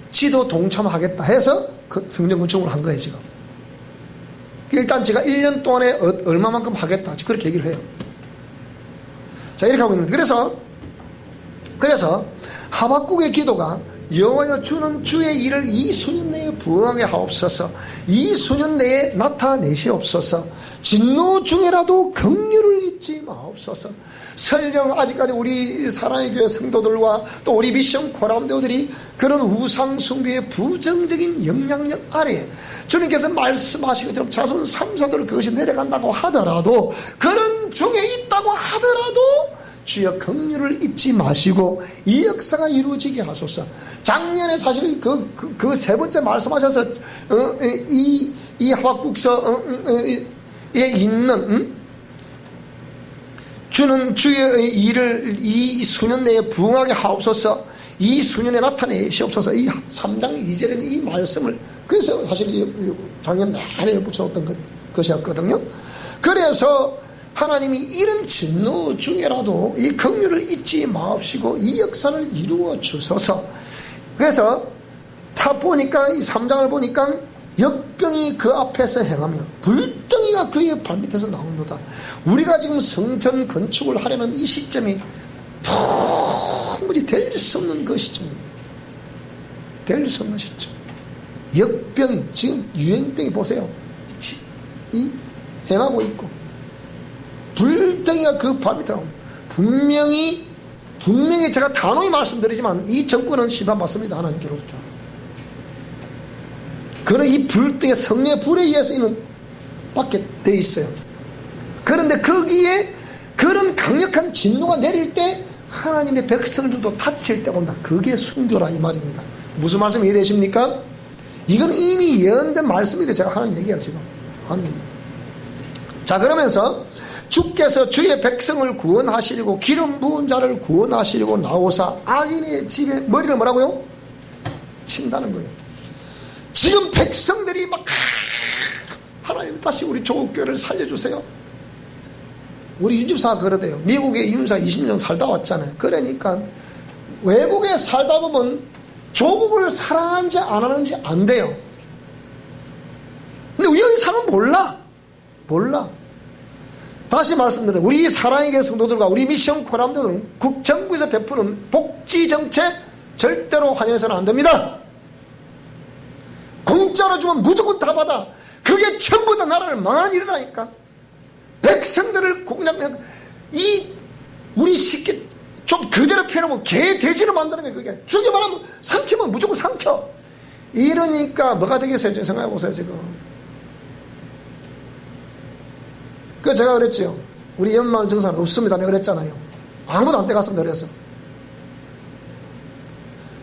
지도 동참하겠다 해서 그 성전 건축을 한 거예요, 지금. 일단 제가 1년 동안에 얼마만큼 하겠다. 그렇게 얘기를 해요. 자, 이렇게 하고 있는데. 그래서 하박국의 기도가 여호와여 주는 주의 일을 이 수년 내에 부응하게 하옵소서. 이 수년 내에 나타내시옵소서. 진노 중에라도 긍휼을 잊지 마옵소서. 설령 아직까지 우리 사랑의 교회 성도들과 또 우리 미션 코람대우들이 그런 우상 숭배의 부정적인 영향력 아래 주님께서 말씀하신 것처럼 자손 3사들 그것이 내려간다고 하더라도, 그런 중에 있다고 하더라도 주여 긍휼을 잊지 마시고 이 역사가 이루어지게 하소서. 작년에 사실 그 세 번째 말씀하셔서 이 하박국서에 있는 주는 주의 일을 이 수년 내에 부응하게 하옵소서. 이 수년에 나타내시옵소서. 이 3장 2절에는 이 말씀을, 그래서 사실 작년 내내 붙여놓던 것이었거든요. 그래서 하나님이 이런 진노 중에라도 이 긍휼을 잊지 마옵시고 이 역사를 이루어 주소서. 그래서 보니까 이 3장을 보니까 역병이 그 앞에서 행하며 불덩이가 그의 발밑에서 나오노다. 우리가 지금 성전 건축을 하려는 이 시점이 도무지 될 수 없는 그 시점입니다. 될 수 없는 시점. 역병이 지금 유행병이 보세요. 이 행하고 있고 불덩이가 그 발밑에 나옵니다. 분명히 제가 단호히 말씀드리지만 이 정권은 심판받습니다. 하나님께로부터. 그는 이 불등의 성령의 불에 의해서 이는 받게 되어 있어요. 그런데 거기에 그런 강력한 진노가 내릴 때 하나님의 백성들도 다칠 때 온다. 그게 순교라 이 말입니다. 무슨 말씀 이해되십니까? 이건 이미 예언된 말씀인데 제가 하는 얘기예요 지금. 하는 얘기. 자, 그러면서 주께서 주의 백성을 구원하시려고 기름 부은 자를 구원하시려고 나오사 악인의 집에 머리를 뭐라고요? 친다는 거예요. 지금 백성들이 막 하나님 다시 우리 조국교회를 살려주세요. 우리 윤집사가 그러대요. 미국에 윤집사 20년 살다 왔잖아요. 그러니까 외국에 살다 보면 조국을 사랑하는지 안 하는지 안 돼요. 근데 여기 사람은 몰라. 다시 말씀드려요. 우리 사랑의 교회 성도들과 우리 미션 코람들은 국정부에서 베푸는 복지 정책 절대로 환영해서는 안 됩니다. 공짜로 주면 무조건 다 받아. 그게 전부 다 나라를 망한 일이라니까. 백성들을 그냥 우리 쉽게 좀 그대로 표현하면 개 돼지로 만드는 게 그게. 죽이만 하면 삼키면 무조건 삼켜. 이러니까 뭐가 되겠어요? 생각해 보세요 지금. 그 제가 그랬지요. 우리 연마을 정사는 없습니다. 내가 그랬잖아요. 아무도 안 떼갔습니다. 그래서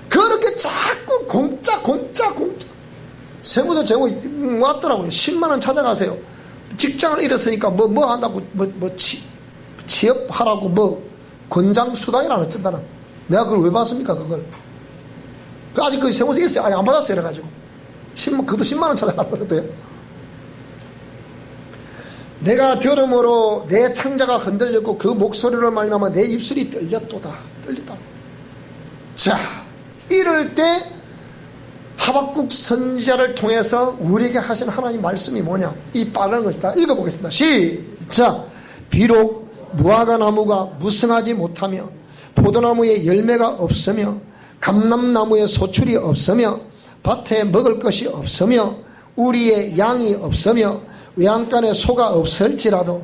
그렇게 자꾸 공짜 세무서 제고 왔더라고요. 10만원 찾아가세요. 직장을 잃었으니까 뭐 한다고 취업하라고 권장수당이라 어쩐다나. 내가 그걸 왜 받습니까 그걸. 아직 그 세무서 있어요. 아니 안 받았어요. 그래가지고 그것도 10만원 찾아가버렸대요. 내가 들음으로 내 창자가 흔들렸고 그 목소리로 말미암아 내 입술이 떨렸다. 자, 이럴 때 하박국 선지자를 통해서 우리에게 하신 하나님 말씀이 뭐냐? 이 빠른 걸 다 읽어보겠습니다. 시작. 비록 무화과 나무가 무성하지 못하며 포도나무에 열매가 없으며 감람나무에 소출이 없으며 밭에 먹을 것이 없으며 우리의 양이 없으며 외양간에 소가 없을지라도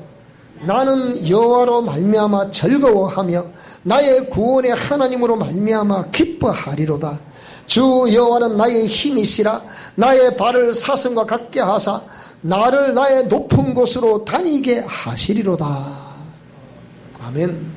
나는 여호와로 말미암아 즐거워하며 나의 구원의 하나님으로 말미암아 기뻐하리로다. 주 여호와는 나의 힘이시라. 나의 발을 사슴과 같게 하사 나를 나의 높은 곳으로 다니게 하시리로다. 아멘.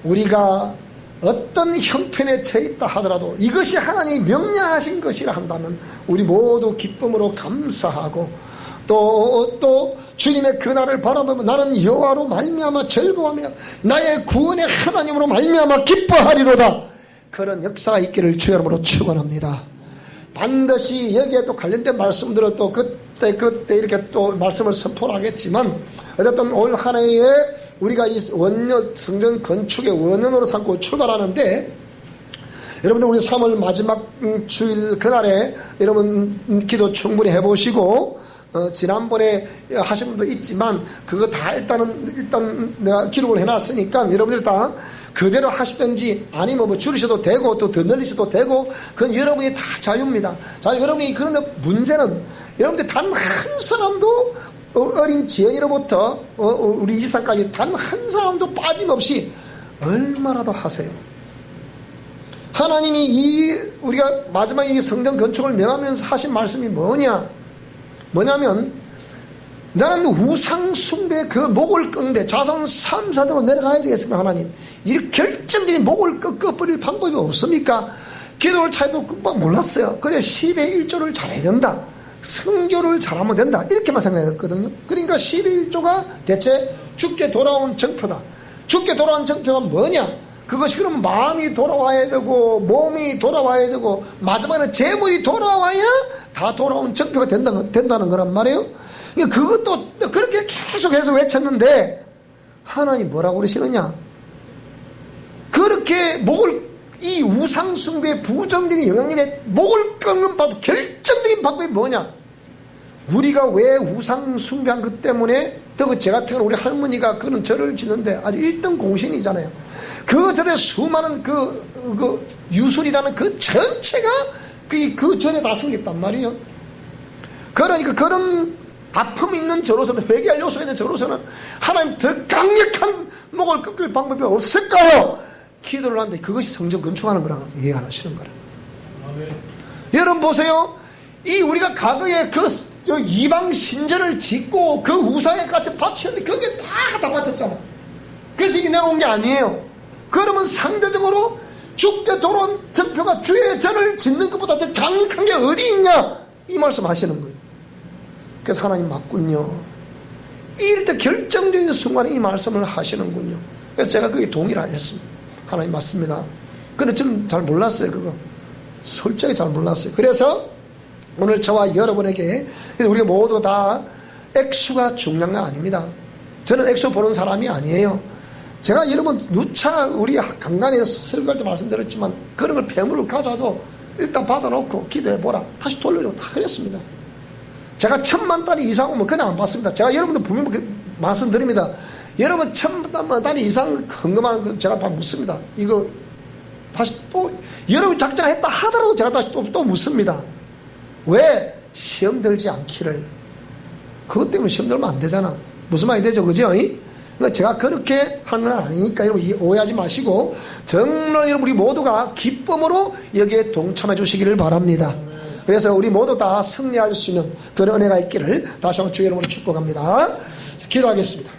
우리가 어떤 형편에 처해 있다 하더라도 이것이 하나님이 명령하신 것이라 한다면 우리 모두 기쁨으로 감사하고 또 주님의 그날을 바라보며 나는 여호와로 말미암아 즐거워하며 나의 구원의 하나님으로 말미암아 기뻐하리로다. 그런 역사가 있기를 주의 이름으로 축원합니다. 반드시 여기에 또 관련된 말씀들을 또 그때 이렇게 또 말씀을 선포하겠지만 어쨌든 올 한 해에 우리가 이 원년 성전 건축의 원년으로 삼고 출발하는데 여러분들 우리 3월 마지막 주일 그날에 여러분 기도 충분히 해보시고 지난번에 하신 분도 있지만 그거 다 일단 내가 기록을 해놨으니까 여러분들 다 그대로 하시든지 아니면 뭐 줄이셔도 되고 또 더 늘리셔도 되고 그건 여러분이 다 자유입니다. 자, 여러분이 그런데 문제는 여러분들 단 한 사람도 어린 지연이로부터 우리 이집사까지 단 한 사람도 빠짐없이 얼마라도 하세요. 하나님이 우리가 마지막에 이 성전 건축을 명하면서 하신 말씀이 뭐냐면 나는 우상 숭배 그 목을 끄는데 자손 3, 4대로 내려가야 되겠습니다. 하나님 이 결정적인 목을 꺾어버릴 방법이 없습니까? 기도를 차이도 금방 몰랐어요. 그래 10의 1조를 잘해야 된다. 성교를 잘하면 된다. 이렇게만 생각했거든요. 그러니까 10의 1조가 대체 죽게 돌아온 정표다. 죽게 돌아온 정표가 뭐냐? 그것이 그러면 마음이 돌아와야 되고 몸이 돌아와야 되고 마지막에는 재물이 돌아와야 다 돌아온 정표가 된다는 거란 말이에요. 그것도 그렇게 계속해서 외쳤는데 하나님 뭐라고 그러시느냐? 그렇게 이 우상숭배의 부정적인 영향력에 목을 끊는 방법, 결정적인 방법이 뭐냐? 우리가 왜 우상숭배한 것 때문에 제 같은 경우는 우리 할머니가 그런 절을 짓는데 아주 1등 공신이잖아요. 그 절에 수많은 그 유술이라는 그 전체가 그 절에 다 생겼단 말이에요. 그러니까 그런 아픔이 있는 저로서는, 회개할 요소가 있는 저로서는 하나님 더 강력한 목을 꺾을 방법이 없을까요? 기도를 하는데 그것이 성전 건축하는 거라고 이해 안 하시는 거라. 여러분 보세요. 이 우리가 과거에 저 이방 신전을 짓고 그 우상에 같이 바치는데 그게 다 갖다 바쳤잖아. 그래서 이게 내려온 게 아니에요. 그러면 상대적으로 죽게 돌아온 정표가 주의 전을 짓는 것보다 더 강력한 게 어디 있냐? 이 말씀 하시는 거예요. 그래서 하나님 맞군요. 이럴 때 결정적인 순간에 이 말씀을 하시는군요. 그래서 제가 그게 동의를 안 했습니다. 하나님 맞습니다. 근데 저는 잘 몰랐어요. 그거 솔직히 잘 몰랐어요. 그래서 오늘 저와 여러분에게 우리가 모두 다 액수가 중요한 건 아닙니다. 저는 액수 보는 사람이 아니에요. 제가 여러분 누차 우리 강간에서 설교할 때 말씀드렸지만 그런 걸 폐물을 가져도 일단 받아놓고 기도해보라. 다시 돌려줘. 다 그랬습니다. 제가 1000만 단위 이상 오면 그냥 안 받습니다. 제가 여러분들 분명히 말씀드립니다. 여러분 1000만 단위 이상 헌금하는 거 제가 다 묻습니다. 이거 다시 또 여러분 작정했다 하더라도 제가 다시 또 묻습니다. 왜? 시험 들지 않기를. 그것 때문에 시험 들면 안 되잖아. 무슨 말이 되죠? 그죠? 그러니까 제가 그렇게 하는 건 아니니까 여러분 오해하지 마시고 정말 여러분 우리 모두가 기쁨으로 여기에 동참해 주시기를 바랍니다. 그래서 우리 모두 다 승리할 수 있는 그런 은혜가 있기를 다시 한번 주의 이름으로 축복합니다. 기도하겠습니다.